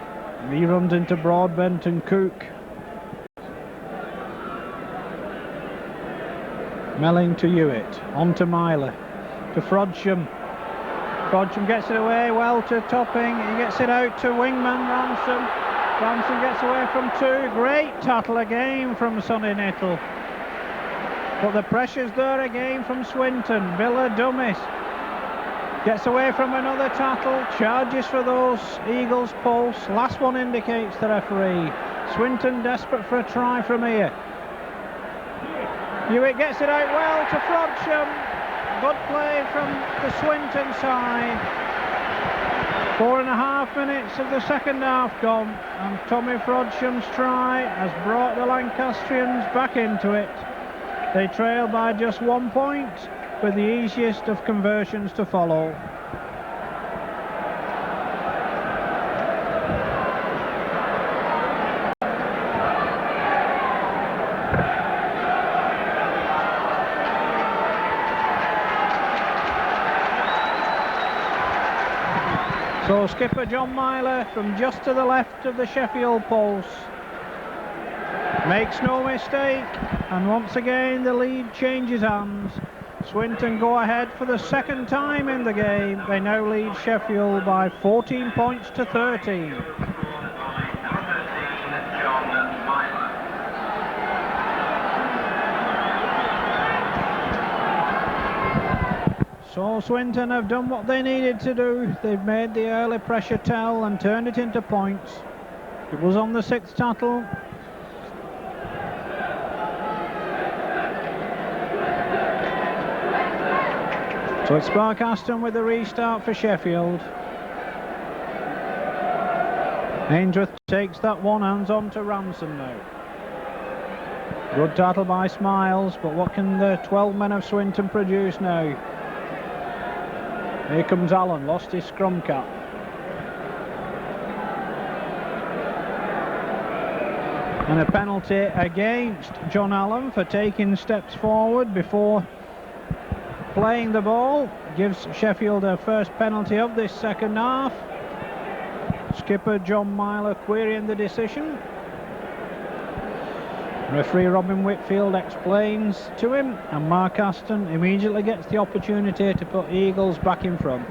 He runs into Broadbent and Cook. Melling to Hewitt. On to Myler. To Frodsham. Frodsham gets it away well to Topping. He gets it out to wingman Ransom. Ransom gets away from 2. Great tattle again from Sonny Nittle. But the pressure's there again from Swinton. Villa dummies. Gets away from another tattle. Charges for those Eagles posts. Last one indicates the referee. Swinton desperate for a try from here. Hewitt gets it out well to Frodsham. Good play from the Swinton side. 4.5 minutes of the second half gone, and Tommy Frodsham's try has brought the Lancastrians back into it. They trail by just 1 point, with the easiest of conversions to follow. So skipper John Myler from just to the left of the Sheffield post makes no mistake, and once again the lead changes hands. Swinton go ahead for the second time in the game. They now lead Sheffield by 14 points to 13. So Swinton have done what they needed to do. They've made the early pressure tell and turned it into points. It was on the 6th tattle. So it's Barkaston with the restart for Sheffield. Ainsworth takes that one, hands on to Ransom now. Good tattle by Smiles, but what can the 12 men of Swinton produce now? Here comes Allen, lost his scrum cap. And a penalty against John Allen for taking steps forward before playing the ball. Gives Sheffield their first penalty of this second half. Skipper John Myler querying the decision. Referee Robin Whitfield explains to him, and Mark Aston immediately gets the opportunity to put Eagles back in front.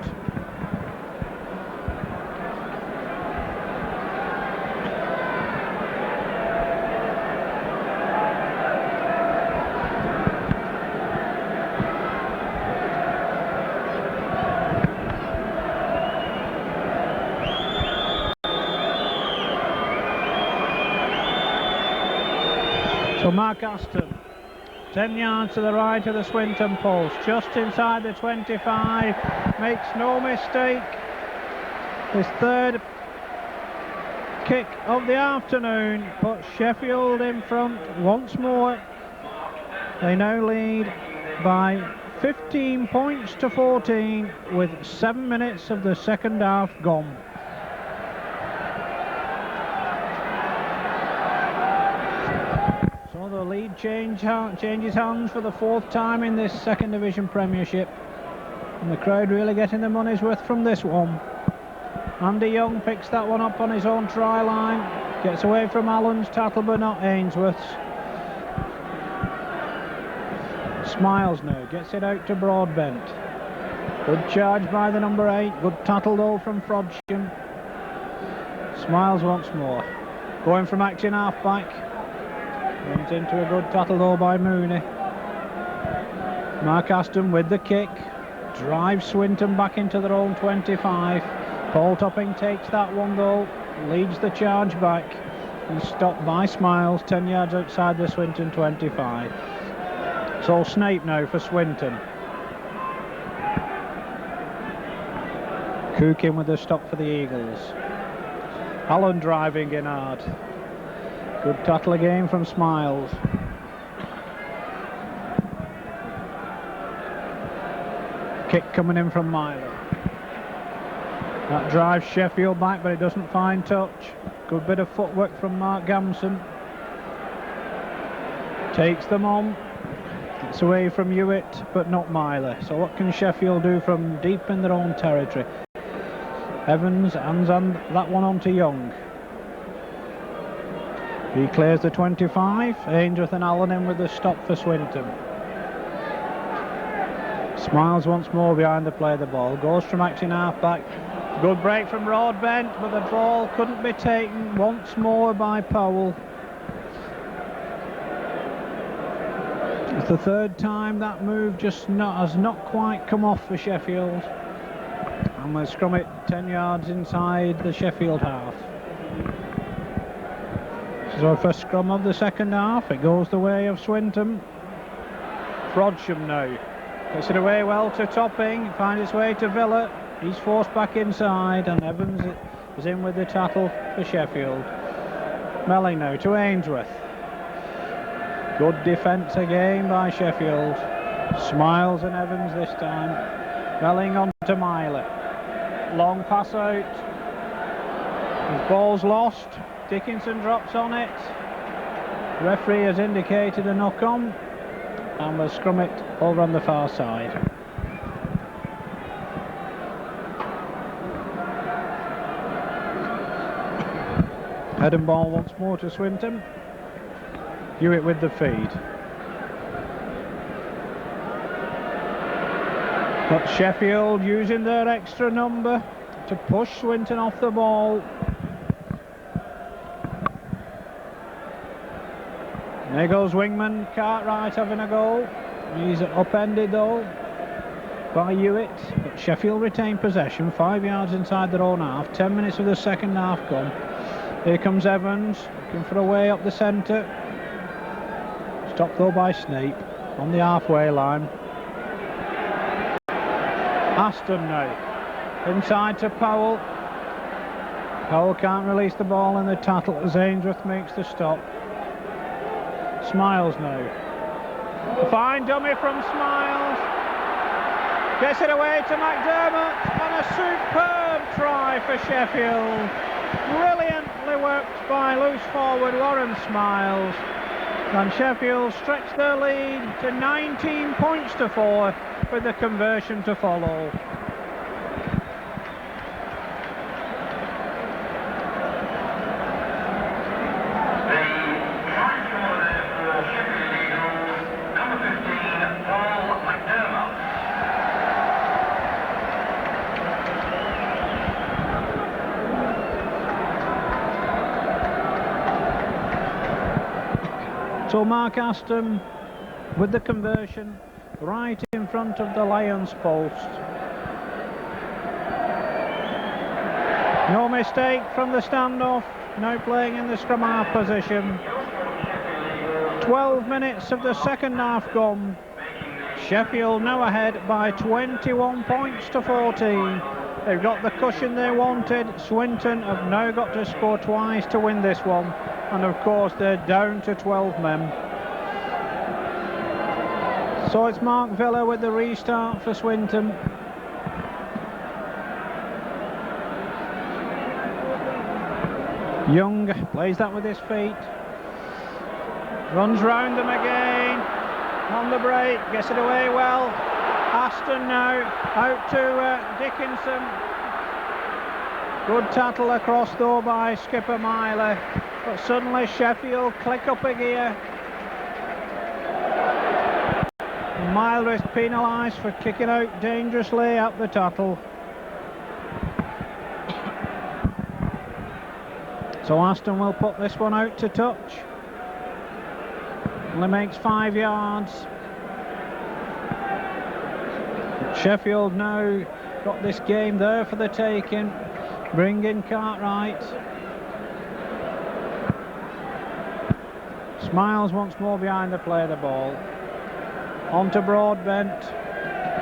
So Mark Aston, 10 yards to the right of the Swinton post, just inside the 25, makes no mistake. His third kick of the afternoon puts Sheffield in front once more. They now lead by 15 points to 14 with 7 minutes of the second half gone. The lead changes hands for the 4th time in this second division premiership, and the crowd really getting their money's worth from this one. Andy Young picks that one up on his own try line, gets away from Allen's tattle but not Ainsworth's. Smiles now, gets it out to Broadbent. Good charge by the number 8, good tattle though from Frodsham. Smiles once more, going from acting half back. Went into a good tattle though by Mooney. Mark Aston with the kick, drives Swinton back into their own 25. Paul Topping takes that one though, leads the charge back, and stopped by Smiles 10 yards outside the Swinton 25. So Snape now for Swinton. Cook in with the stop for the Eagles. Allen driving in hard. Good tattle again from Smiles. Kick coming in from Myler. That drives Sheffield back, but it doesn't find touch. Good bit of footwork from Mark Gamson. Takes them on. Gets away from Hewitt, but not Myler. So what can Sheffield do from deep in their own territory? Evans hands on that one on to Young. He clears the 25, Ainsworth and Allen in with the stop for Swinton. Smiles once more behind the play of the ball, goes from acting half back. Good break from Broadbent, but the ball couldn't be taken once more by Powell. It's the 3rd time that move has not quite come off for Sheffield. And we'll scrum it 10 yards inside the Sheffield half. So first scrum of the second half, it goes the way of Swinton. Frodsham now gets it away well to Topping, finds its way to Villa. He's forced back inside, and Evans is in with the tattle for Sheffield. Melling now to Ainsworth. Good defence again by Sheffield. Smiles and Evans this time. Melling on to Myler. Long pass out. His ball's lost. Dickinson drops on it. Referee has indicated a knock-on, and we'll scrum it over on the far side. Head and ball once more to Swinton. Hewitt with the feed. But Sheffield using their extra number to push Swinton off the ball. There goes wingman Cartwright having a goal. He's upended though by Hewitt, but Sheffield retain possession, 5 yards inside their own half. 10 minutes of the second half gone. Here comes Evans, looking for a way up the centre. Stopped though by Snape on the halfway line. Aston now, inside to Powell. Powell can't release the ball in the tackle as Ainsworth makes the stop. Smiles now. A fine dummy from Smiles. Gets it away to McDermott, and a superb try for Sheffield. Brilliantly worked by loose forward Warren Smiles. And Sheffield stretch their lead to 19 points to 4 with the conversion to follow. So Mark Aston with the conversion right in front of the Lions post. No mistake from the standoff, now playing in the scrum half position. 12 minutes of the second half gone. Sheffield now ahead by 21 points to 14. They've got the cushion they wanted. Swinton have now got to score twice to win this one. And of course they're down to 12 men. So it's Mark Villa with the restart for Swinton. Young plays that with his feet. Runs round them again. On the break, gets it away well. Aston now out to Dickinson. Good tackle across though by skipper Myler. But suddenly Sheffield click up a gear. Myler is penalised for kicking out dangerously at the tackle. So Aston will put this one out to touch. Only makes 5 yards. Sheffield now got this game there for the taking. Bring in Cartwright. Smiles once more behind the play of the ball. On to Broadbent.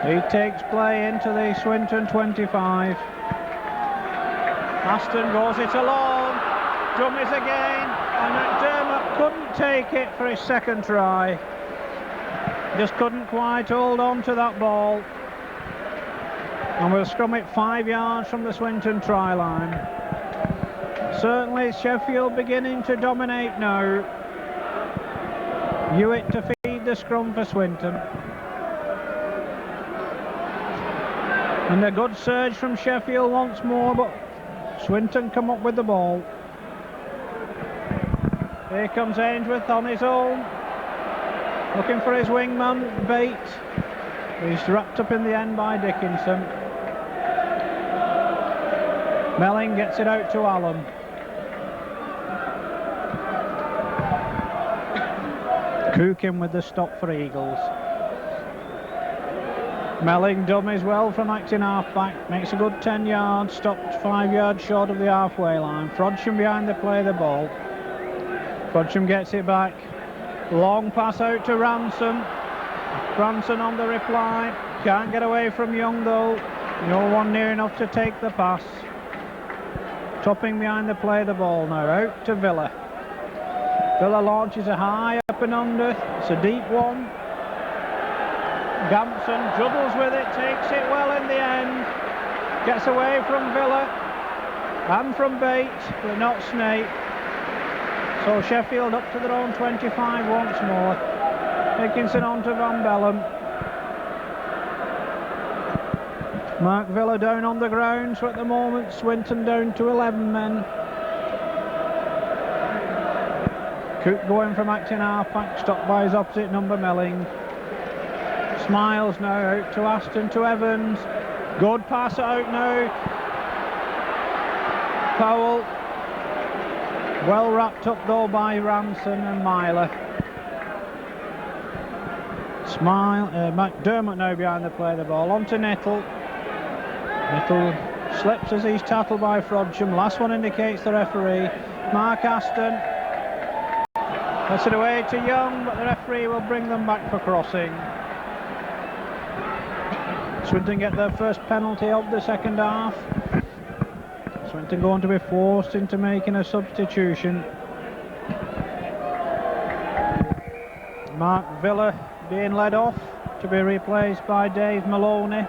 He takes play into the Swinton 25. Aston goes it alone. Dummies again. And McDermott couldn't take it for his second try. Just couldn't quite hold on to that ball. And we'll scrum it 5 yards from the Swinton try line. Certainly Sheffield beginning to dominate now. Hewitt to feed the scrum for Swinton. And a good surge from Sheffield once more, but Swinton come up with the ball. Here comes Ainsworth on his own, looking for his wingman, Bate. He's wrapped up in the end by Dickinson. Melling gets it out to Allen. Cookin with the stop for Eagles. Melling dummies well from acting half-back, makes a good 10 yards, stopped 5 yards short of the halfway line. Frodsham behind the play of the ball. Frodsham gets it back. Long pass out to Ransom. Branson on the reply. Can't get away from Young though. No one near enough to take the pass. Topping behind the play of the ball now. Out to Villa. Villa launches a high up and under. It's a deep one. Gampson juggles with it, takes it well in the end. Gets away from Villa and from Bates, but not Snape. So Sheffield up to their own 25 once more. Dickinson on to Van Bellum. Mark Villa down on the ground, so at the moment Swinton down to 11 men. Cook going from acting half-back, stopped by his opposite number Melling. Smiles now out to Aston, to Evans. Good pass out now. Powell. Well wrapped up though by Ranson and Myler. McDermott now behind the play, the ball on to Nettle. Nettle slips as he's tackled by Frodsham. Last one indicates the referee. Mark Aston gets it away to Young, but the referee will bring them back for crossing. Swinton get their first penalty of the second half. Swinton going to be forced into making a substitution. Mark Villa being led off to be replaced by Dave Maloney.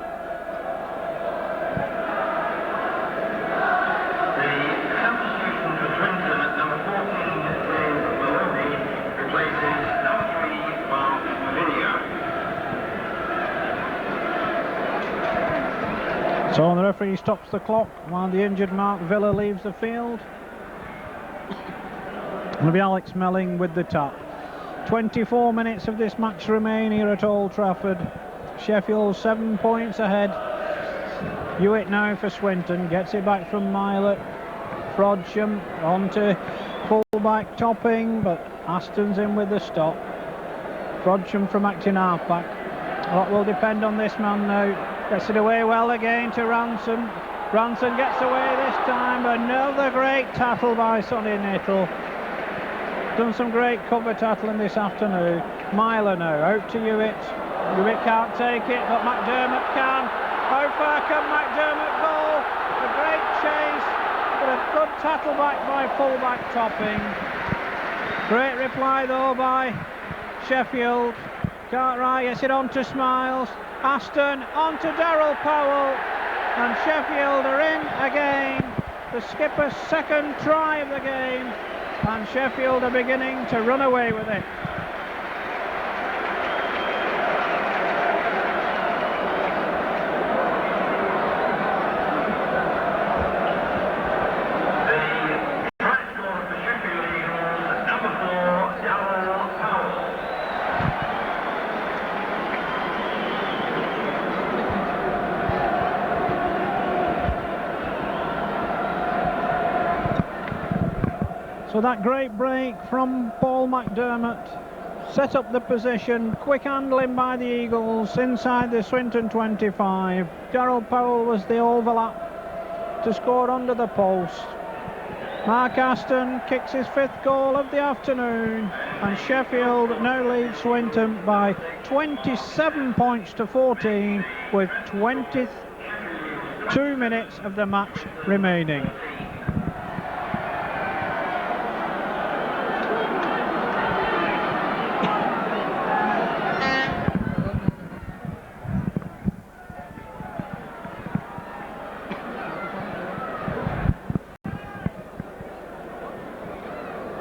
So the referee stops the clock while the injured Mark Villa leaves the field. It'll be Alex Melling with the tap. 24 minutes of this match remain here at Old Trafford. Sheffield 7 points ahead. Hewitt now for Swinton, gets it back from Myler. Frodsham on to full-back Topping, but Aston's in with the stop. Frodsham from acting half-back. A lot will depend on this man now. Gets it away well again to Ranson. Ranson gets away this time. Another great tackle by Sonny Nettle. Done some great cover tackling this afternoon. Myler now out to Hewitt. Hewitt can't take it, but McDermott can. How far can McDermott go? A great chase, but a good tackle back by full-back Topping. Great reply though by Sheffield. Cartwright gets it on to Smiles. Aston on to Darryl Powell, and Sheffield are in again. The skipper's second try of the game, and Sheffield are beginning to run away with it. So that great break from Paul McDermott set up the position. Quick handling by the Eagles inside the Swinton 25. Darryl Powell was the overlap to score under the post. Mark Aston kicks his 5th goal of the afternoon, and Sheffield now lead Swinton by 27 points to 14 with 22 minutes of the match remaining.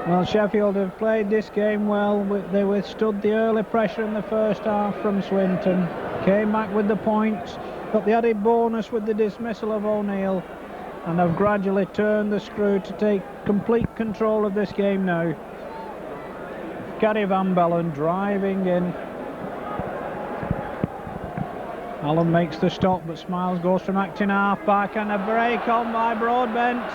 Well, Sheffield have played this game well. They withstood the early pressure in the first half from Swinton, came back with the points, got the added bonus with the dismissal of O'Neill, and have gradually turned the screw to take complete control of this game now. Gary Van Bellen driving in. Allen makes the stop, but Smiles goes from acting half-back, and a break on by Broadbent.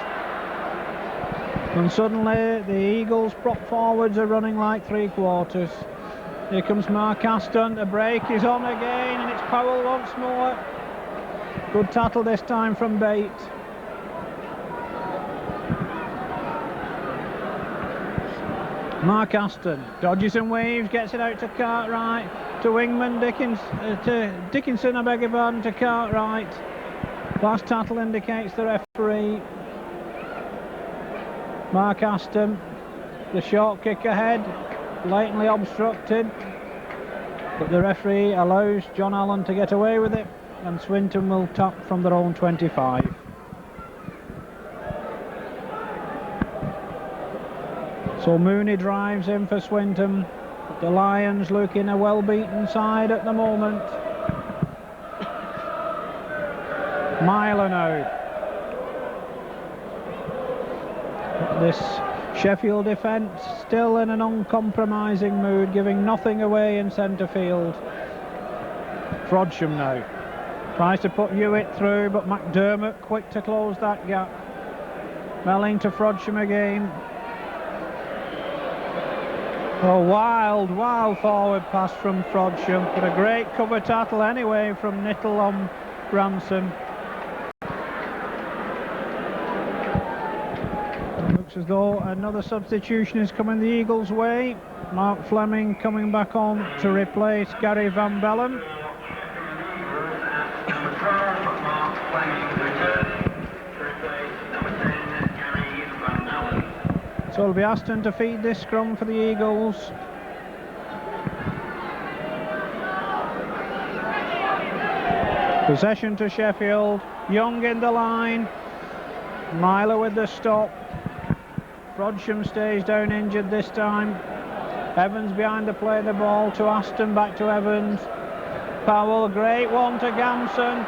And suddenly the Eagles prop forwards are running like three-quarters. Here comes Mark Aston, the break is on again, and it's Powell once more. Good tackle this time from Bate. Mark Aston dodges and waves, gets it out to Cartwright, to Wingman, Dickinson, I beg your pardon, to Cartwright. Last tackle indicates the referee. Mark Aston, the short kick ahead, blatantly obstructed, but the referee allows John Allen to get away with it, and Swinton will tap from their own 25. So Mooney drives in for Swinton, but the Lions looking a well-beaten side at the moment. Myler now. This Sheffield defence still in an uncompromising mood, giving nothing away in centre field. Frodsham now tries to put Hewitt through, but McDermott quick to close that gap. Melling to Frodsham again. Oh, wild forward pass from Frodsham, but a great cover tackle anyway from Nittle on Ransom. Looks as though another substitution is coming the Eagles' way. Mark Fleming coming back on to replace Gary Van Bellen. So it'll be Aston to feed this scrum for the Eagles. Possession to Sheffield. Young in the line. Myler with the stop. Frodsham stays down injured this time. Evans behind the play, the ball to Aston, back to Evans. Powell, great one to Gamson.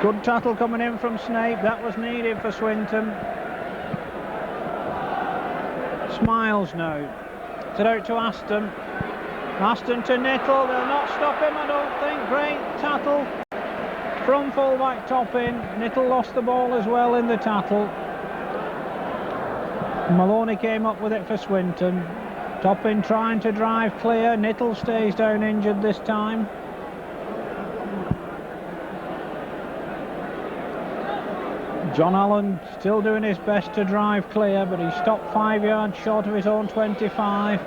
Good tackle coming in from Snape, that was needed for Swinton. Smiles now. It's it out to Aston. Aston to Nittle, they'll not stop him I don't think. Great tackle from full-back Toppin. Nittle lost the ball as well in the tackle. Maloney came up with it for Swinton. Toppin trying to drive clear. Nittle stays down injured this time. John Allen still doing his best to drive clear, but he stopped 5 yards short of his own 25.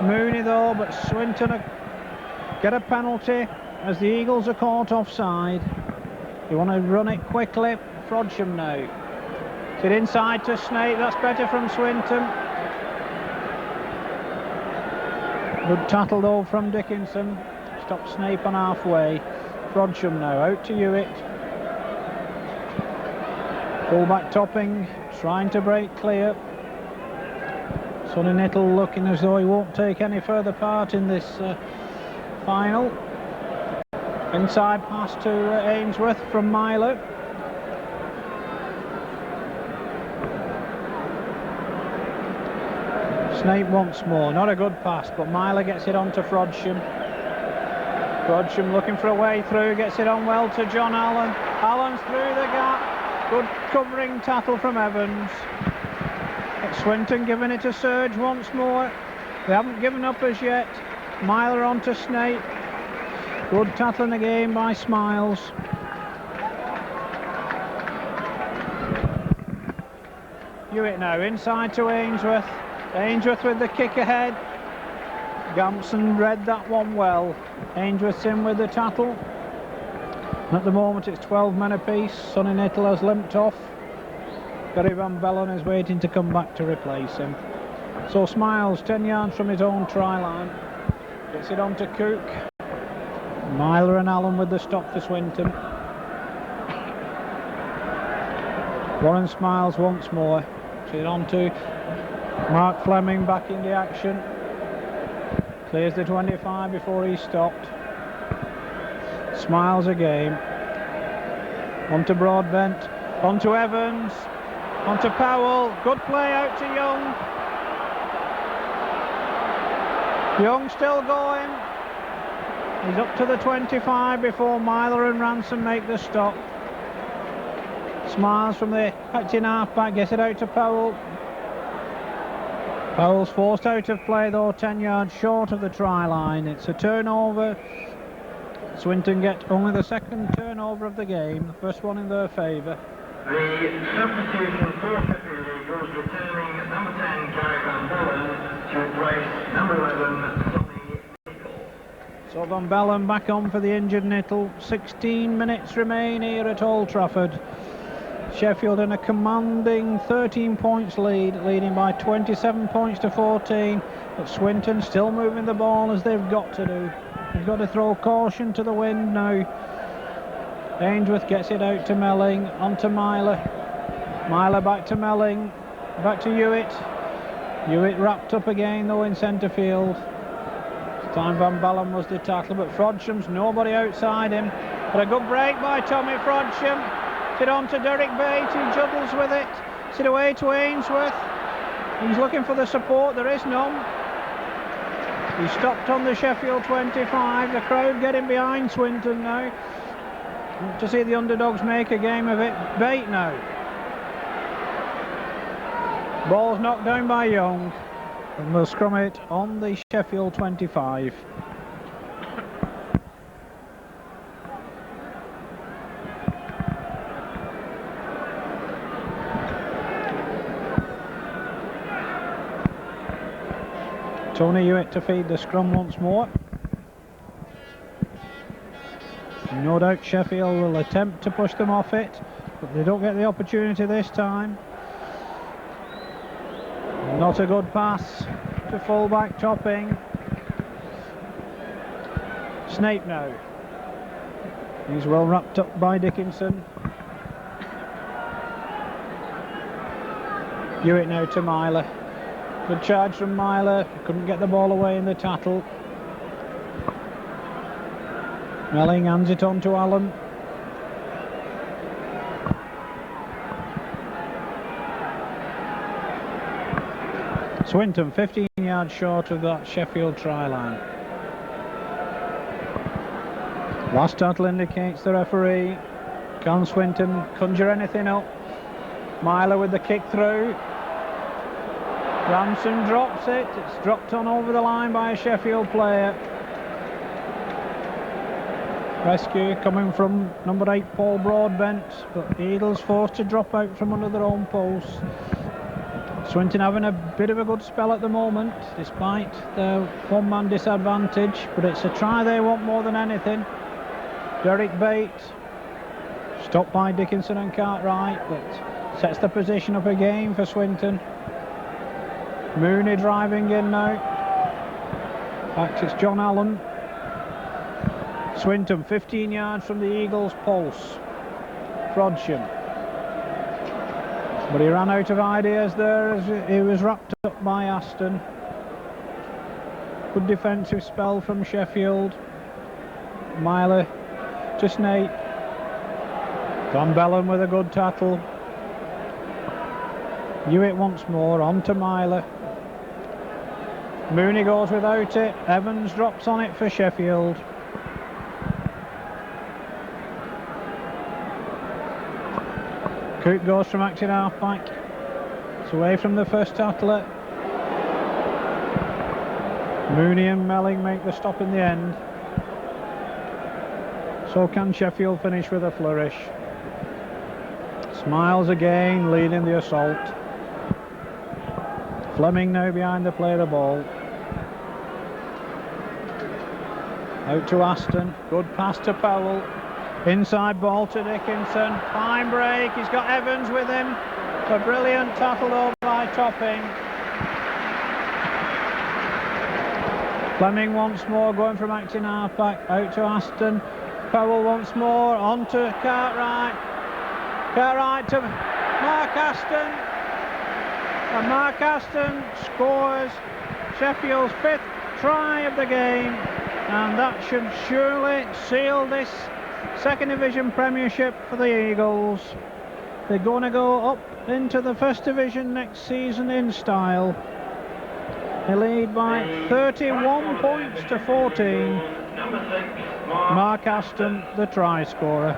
Mooney though, but Swinton get a penalty as the Eagles are caught offside. You want to run it quickly. Frodsham now. Get inside to Snape, that's better from Swinton. Good tackle though from Dickinson. Stopped Snape on halfway. Frodsham now, out to Hewitt. Full-back Topping, trying to break clear. Sonny Nittle looking as though he won't take any further part in this final. Inside pass to Ainsworth from Myler. Snape once more, not a good pass, but Myler gets it on to Frodsham. Frodsham looking for a way through, gets it on well to John Allen. Allen's through the gap. Good covering tackle from Evans. Swinton giving it a surge once more. They haven't given up as yet. Myler on to Snape. Good tackling again by Smiles. Hewitt now inside to Ainsworth. Ainsworth with the kick ahead. Gamson read that one well. Ainsworth's in with the tackle. At the moment it's 12 men apiece. Sonny Nittle has limped off. Gary Van Bellen is waiting to come back to replace him. So Smiles 10 yards from his own try line. Gets it on to Cook. Myler and Allen with the stop for Swinton. Warren Smiles once more. Gets it on to Mark Fleming back in the action. Clears the 25 before he's stopped. Smiles again. On to Broadbent. On to Evans. On to Powell. Good play out to Young. Young still going. He's up to the 25 before Myler and Ransom make the stop. Smiles from the acting half-back. Gets it out to Powell. Powell's forced out of play though, 10 yards short of the try line. It's a turnover. Swinton get only the second turnover of the game, the first one in their favour. The substitution for Sheffield Eagles returning number 10 Gary Van Bellen to replace number 11 Sonny Nittle. So Van Bellen back on for the injured Nittle. 16 minutes remain here at Old Trafford. Sheffield in a commanding 13 points lead, leading by 27 points to 14, but Swinton still moving the ball as they've got to do. They've got to throw caution to the wind now. Ainsworth gets it out to Melling, on to Myler. Myler back to Melling, back to Hewitt. Hewitt wrapped up again though in centre field. This time Van Bellen was the tackle, but Frodsham's nobody outside him. But a good break by Tommy Frodsham. Sit on to Derek Bate, he juggles with it. Sit away to Ainsworth. He's looking for the support, there is none. He stopped on the Sheffield 25. The crowd getting behind Swinton now. To see the underdogs make a game of it. Bate now. Ball's knocked down by Young. And we'll scrum it on the Sheffield 25. Tony Hewitt to feed the scrum once more. No doubt Sheffield will attempt to push them off it, but they don't get the opportunity this time. Not a good pass to full-back Topping. Snape now. He's well wrapped up by Dickinson. Hewitt now to Myler. Good charge from Myler. Couldn't get the ball away in the tattle. Melling hands it on to Allen. Swinton 15 yards short of that Sheffield try line. Last tattle indicates the referee. Can Swinton conjure anything up? Myler with the kick through. Ransom drops it. It's dropped on over the line by a Sheffield player. Rescue coming from number 8 Paul Broadbent, but the Eagles forced to drop out from under their own post. Swinton having a bit of a good spell at the moment despite their one-man disadvantage, but it's a try they want more than anything. Derek Bate stopped by Dickinson and Cartwright, but sets the position up again for Swinton. Mooney driving in now. In fact, it's John Allen. Swinton 15 yards from the Eagles' pulse. Frodsham. But he ran out of ideas there as he was wrapped up by Aston. Good defensive spell from Sheffield. Myler to Snape. Van Bellen with a good tackle. Hewitt once more, on to Myler. Mooney goes without it. Evans drops on it for Sheffield. Cook goes from acting half-back. It's away from the first tackler. Mooney and Melling make the stop in the end. So can Sheffield finish with a flourish. Smiles again, leading the assault. Fleming now behind the play of the ball. Out to Aston. Good pass to Powell. Inside ball to Dickinson. Fine break. He's got Evans with him. A brilliant tackle over by Topping. Fleming once more going from acting half-back. Out to Aston. Powell once more. On to Cartwright. Cartwright to Mark Aston. And Mark Aston scores Sheffield's 5th try of the game. And that should surely seal this Second Division Premiership for the Eagles. They're going to go up into the First Division next season in style. They lead by 31 points to 14. Mark Aston, the try scorer.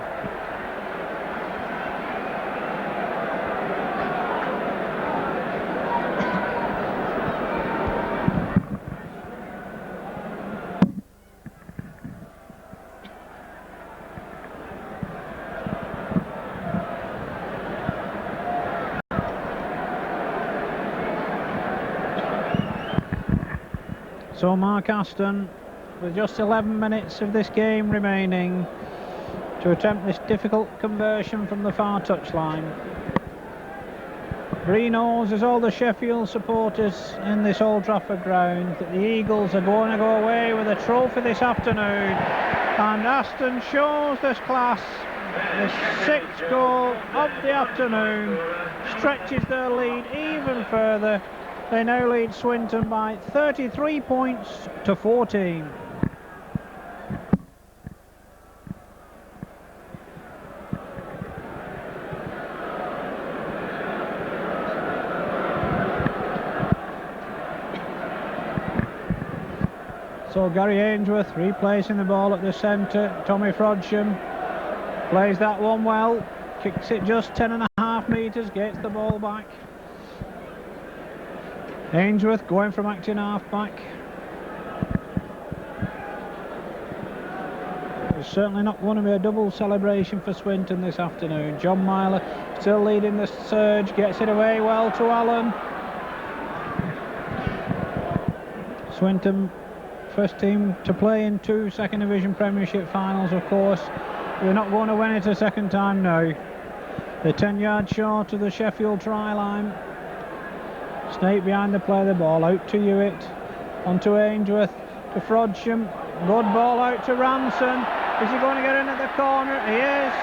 So Mark Aston, with just 11 minutes of this game remaining, to attempt this difficult conversion from the far touchline. He knows, as all the Sheffield supporters in this Old Trafford ground, that the Eagles are going to go away with a trophy this afternoon. And Aston shows this class. The 6th goal of the afternoon stretches their lead even further. They now lead Swinton by 33 points to 14. So Gary Ainsworth replacing the ball at the centre. Tommy Frodsham plays that one well, kicks it just 10.5 metres, gets the ball back. Ainsworth going from acting half back. It's certainly not going to be a double celebration for Swinton this afternoon. John Myler still leading the surge, gets it away well to Allen. Swinton, first team to play in 2 second division Premiership finals, of course. We're not going to win it a second time now. They're 10 yards short of the Sheffield try line. Snape behind the play, the ball out to Hewitt, onto Ainsworth, to Frodsham. Good ball out to Ranson. Is he going to get in at the corner? He is.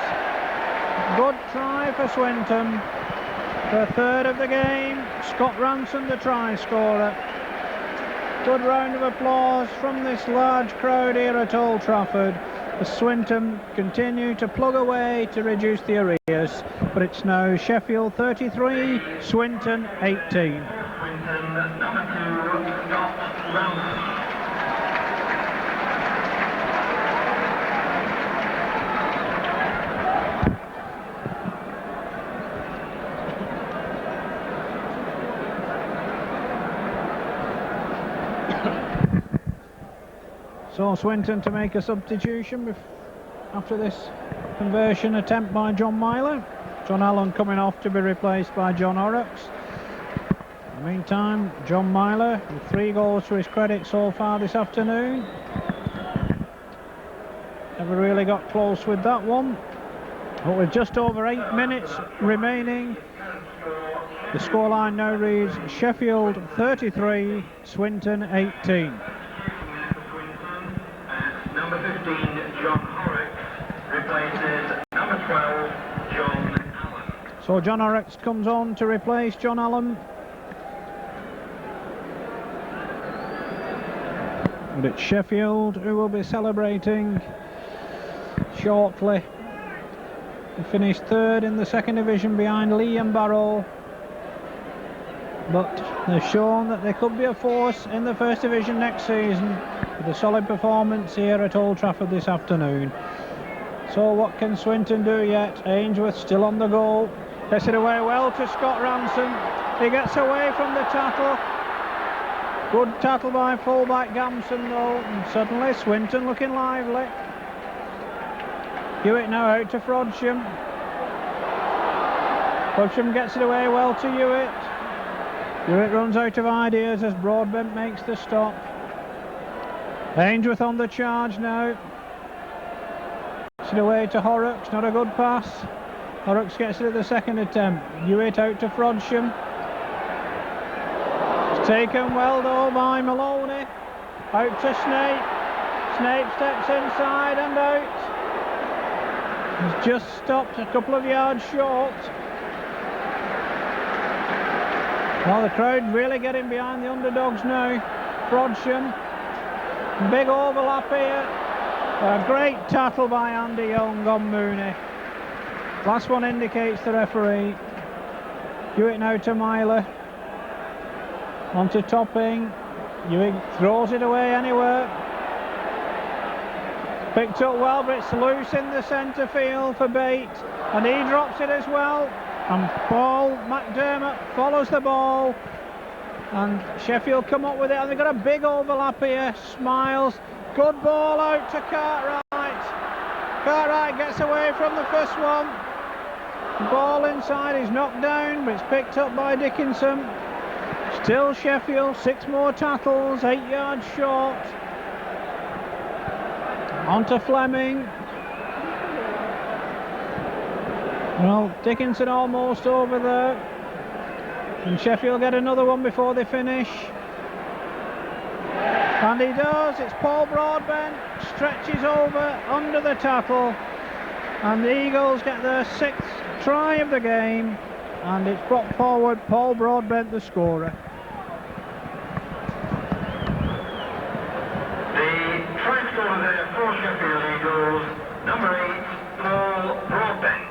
Good try for Swinton. The third of the game. Scott Ranson, the try scorer. Good round of applause from this large crowd here at Old Trafford as Swinton continue to plug away to reduce the arrears. But it's now Sheffield 33, Swinton 18. Swinton, number 2, Scott Ranson. So Swinton to make a substitution after this conversion attempt by John Myler. John Allen coming off to be replaced by John Horrocks. In the meantime, John Myler with 3 goals to his credit so far this afternoon. Never really got close with that one. But with just over 8 minutes remaining, the scoreline now reads Sheffield 33, Swinton 18. Number 15, John Horrocks, replaces number 12, John Allen. So John Horrocks comes on to replace John Allen. And it's Sheffield who will be celebrating shortly. They finished 3rd in the second division behind Lee and Barrow. But they've shown that they could be a force in the first division next season with a solid performance here at Old Trafford this afternoon. So what can Swinton do yet? Ainsworth still on the goal. Gets it away well to Scott Ranson. He gets away from the tackle. Good tackle by fullback Gamson though. And suddenly Swinton looking lively. Hewitt now out to Frodsham. Frodsham gets it away well to Hewitt. Hewitt runs out of ideas as Broadbent makes the stop. Ainsworth on the charge now. Gets it away to Horrocks, not a good pass. Horrocks gets it at the second attempt. Hewitt out to Frodsham. It's taken well though by Maloney. Out to Snape. Snape steps inside and out. He's just stopped a couple of yards short. Well, the crowd really getting behind the underdogs now. Frodsham. Big overlap here. A great tackle by Andy Young on Mooney. Last one indicates the referee. Hewitt now to Myler. On to Topping. Hewitt throws it away anywhere. Picked up well, but it's loose in the centre field for Bate. And he drops it as well. And Paul McDermott follows the ball. And Sheffield come up with it. And they've got a big overlap here. Smiles. Good ball out to Cartwright. Cartwright gets away from the first one. The ball inside is knocked down, but it's picked up by Dickinson. Still Sheffield, 6 more tackles, 8 yards short. On to Fleming. Well, Dickinson almost over there. And Sheffield get another one before they finish. And he does. It's Paul Broadbent. Stretches over under the tackle. And the Eagles get their 6th try of the game. And it's brought forward Paul Broadbent, the scorer. The try scorer there for Sheffield Eagles, number 8, Paul Broadbent.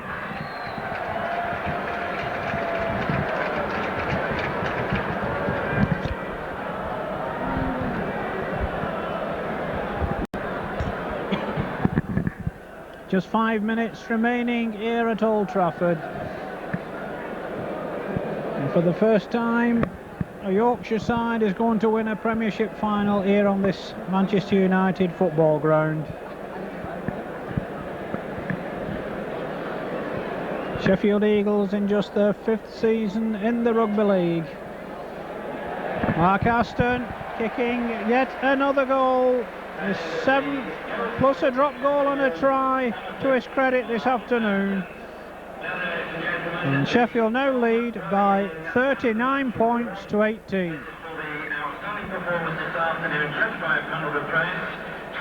Just 5 minutes remaining here at Old Trafford. And for the first time, a Yorkshire side is going to win a Premiership final here on this Manchester United football ground. Sheffield Eagles in just their 5th season in the Rugby League. Mark Aston kicking yet another goal. His 7th plus a drop goal and a try to his credit this afternoon. And Sheffield now lead by 39 points to 18. The outstanding performance this afternoon, judged by a panel of press,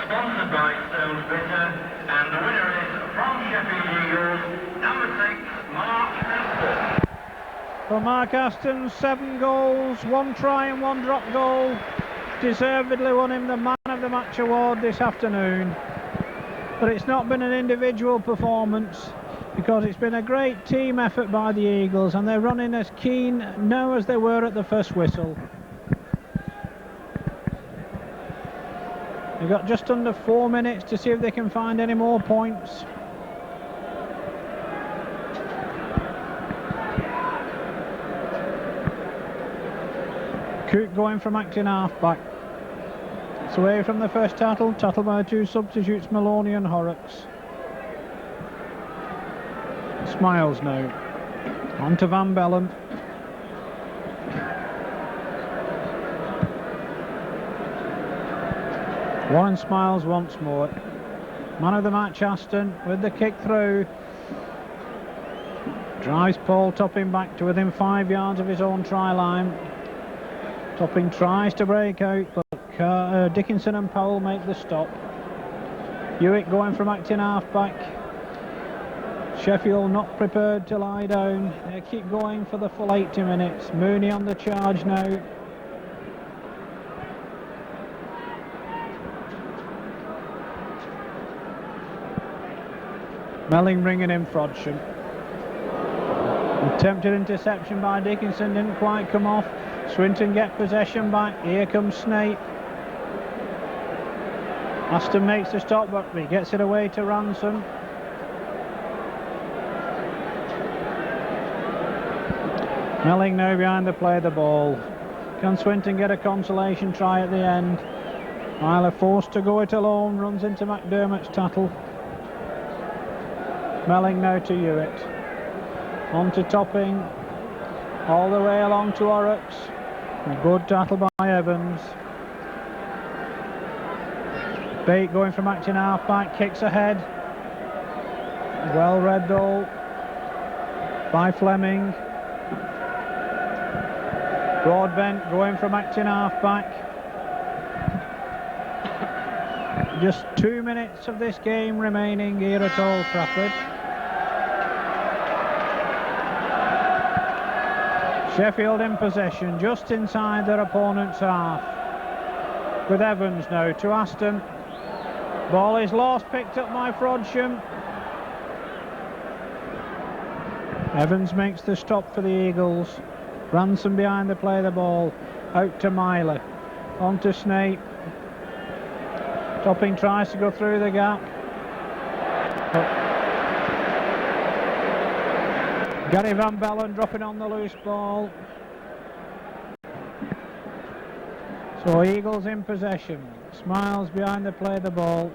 sponsored by Stones Bitter, and the winner is from Sheffield Eagles, number 6, Mark Aston. For Mark Aston, 7 goals, 1 try and 1 drop goal, deservedly won him the Man of the Match award this afternoon. But it's not been an individual performance, because it's been a great team effort by the Eagles, and they're running as keen now as they were at the first whistle. They've got just under 4 minutes to see if they can find any more points. Cook going from acting half-back. It's away from the first tackle by 2 substitutes, Maloney and Horrocks. Smiles now. On to Van Bellen. Warren Smiles once more. Man of the match Aston with the kick through. Drives Paul Topping back to within 5 yards of his own try line. Topping tries to break out, but Dickinson and Powell make the stop. Hewitt going from acting half-back. Sheffield not prepared to lie down. They keep going for the full 80 minutes. Mooney on the charge now. Melling bringing in Frodsham. Attempted interception by Dickinson, didn't quite come off. Swinton get possession back. Here comes Snape. Aston makes the stop, but he gets it away to Ransom. Melling now behind the play of the ball. Can Swinton get a consolation try at the end? Myler forced to go it alone, runs into McDermott's tackle. Melling now to Hewitt. On to Topping. All the way along to Horrocks. Good tackle by Evans. Bate going from acting half-back, kicks ahead. Well read though by Fleming. Broadbent going from acting half-back. Just 2 minutes of this game remaining here at Old Trafford. Sheffield in possession, just inside their opponent's half. With Evans now to Aston. Ball is lost, picked up by Frodsham. Evans makes the stop for the Eagles. Ransom behind the play of the ball. Out to Myler. On to Snape. Topping tries to go through the gap. Gary Van Bellen dropping on the loose ball. So Eagles in possession. Smiles behind the play of the ball.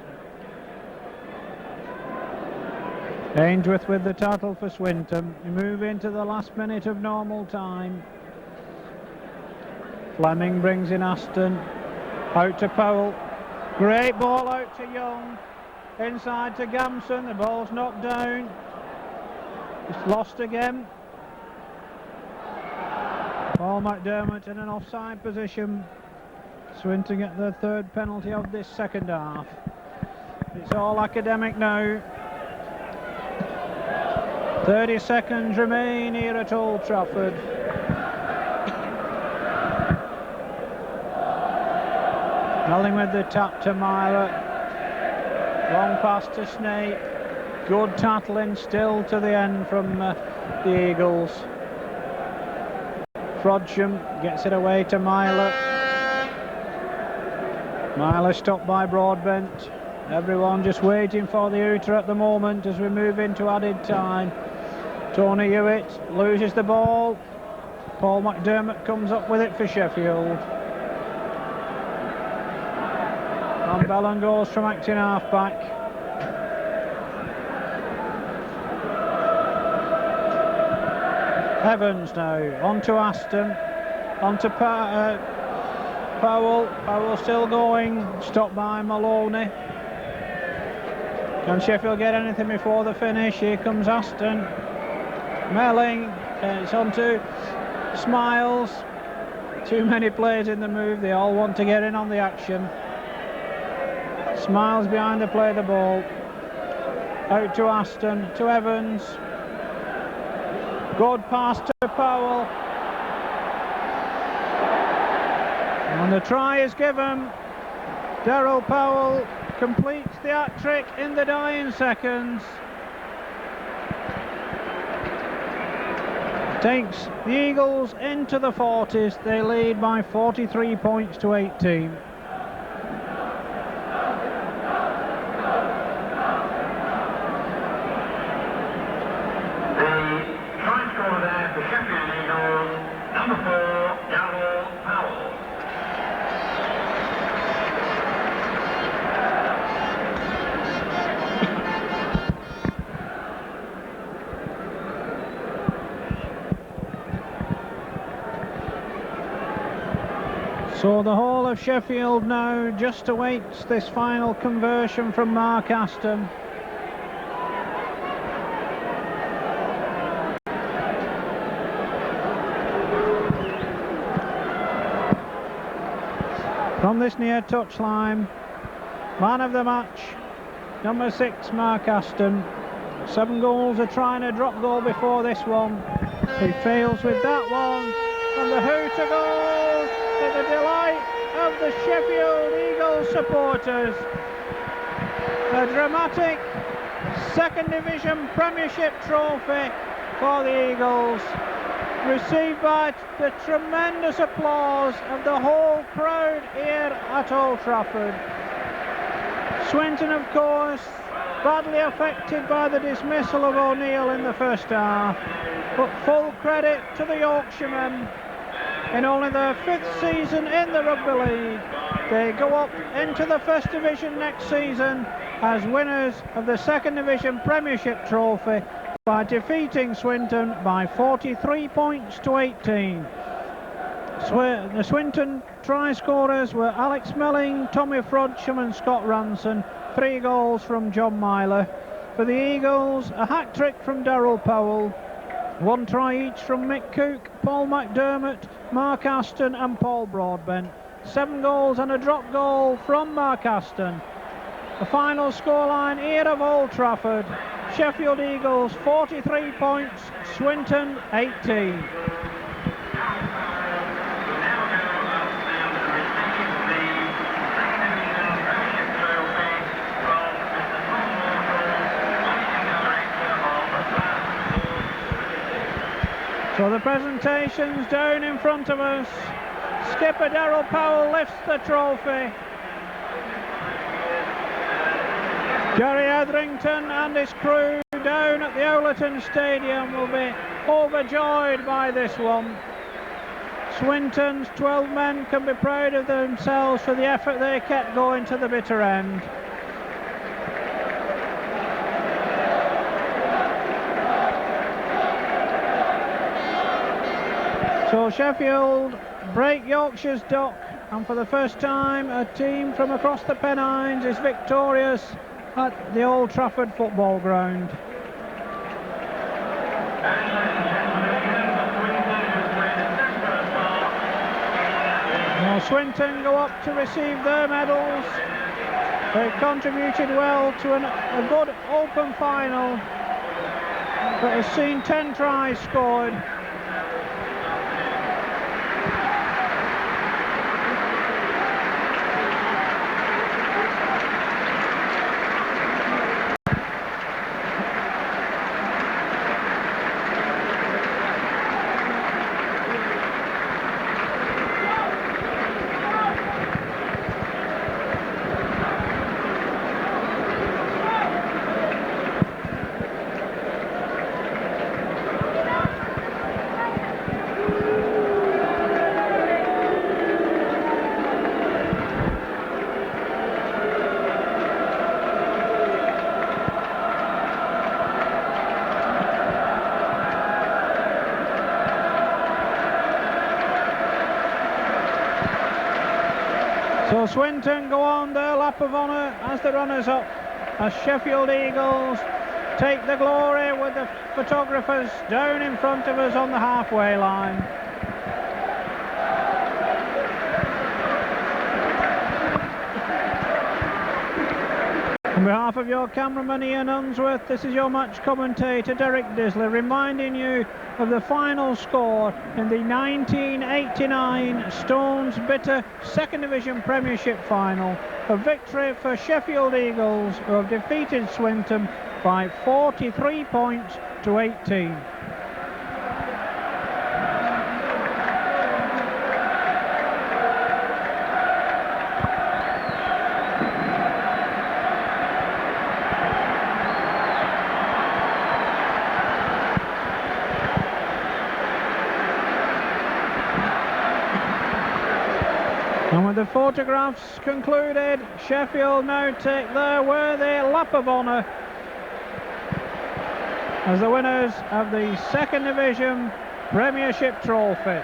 Ainsworth with the tackle for Swinton. We move into the last minute of normal time. Fleming brings in Aston. Out to Powell. Great ball out to Young. Inside to Gamson. The ball's knocked down. It's lost again. Paul McDermott in an offside position. Swinton get their 3rd penalty of this second half. It's all academic now. 30 seconds remain here at Old Trafford. Melling with the tap to Myler. Long pass to Snape. Good tackling still to the end from the Eagles. Frodsham gets it away to Myler. Myler stopped by Broadbent. Everyone just waiting for the hooter at the moment as we move into added time. Tony Hewitt loses the ball. Paul McDermott comes up with it for Sheffield. Van Bellen goes from acting half-back. Evans now, on to Aston, on to Powell. Powell still going, stopped by Maloney. Can Sheffield get anything before the finish? Here comes Aston. Melling, it's on to Smiles. Too many players in the move, they all want to get in on the action. Smiles behind the play the ball. Out to Aston, to Evans. Good pass to Powell. And the try is given. Daryl Powell completes the hat-trick in the dying seconds. Takes the Eagles into the 40s. They lead by 43 points to 18. So the whole of Sheffield now just awaits this final conversion from Mark Aston. From this near touchline, man of the match, number 6, Mark Aston. 7 goals, a try and a drop goal before this one. He fails with that one, and the hooter goes to the delight of the Sheffield Eagles supporters. A dramatic second division Premiership trophy for the Eagles, received by the tremendous applause of the whole crowd here at Old Trafford. Swinton, of course, badly affected by the dismissal of O'Neill in the first half, but full credit to the Yorkshiremen. In only their 5th season in the Rugby League, they go up into the First Division next season as winners of the Second Division Premiership trophy by defeating Swinton by 43 points to 18. The Swinton try scorers were Alex Melling, Tommy Frodsham and Scott Ranson. 3 goals from John Myler. For the Eagles, a hat-trick from Daryl Powell. 1 try each from Mick Cook, Paul McDermott, Mark Aston and Paul Broadbent. 7 goals and a drop goal from Mark Aston. The final scoreline here of Old Trafford: Sheffield Eagles 43 points, Swinton 18. So the presentation's down in front of us. Skipper Daryl Powell lifts the trophy. Jerry Etherington and his crew down at the Owlerton Stadium will be overjoyed by this one. Swinton's 12 men can be proud of themselves for the effort they kept going to the bitter end. So Sheffield break Yorkshire's duck, and for the first time a team from across the Pennines is victorious at the Old Trafford football ground. Now Swinton go up to receive their medals. They contributed well to a good open final that has seen 10 tries scored. Will Swinton go on their lap of honour as the runners-up, as Sheffield Eagles take the glory with the photographers down in front of us on the halfway line. On behalf of your cameraman Ian Unsworth, this is your match commentator Derek Disley, reminding you of the final score in the 1989 Stones Bitter Second Division Premiership Final. A victory for Sheffield Eagles, who have defeated Swinton by 43 points to 18. And with the photographs concluded, Sheffield now take their worthy lap of honour as the winners of the Second Division Premiership Trophy.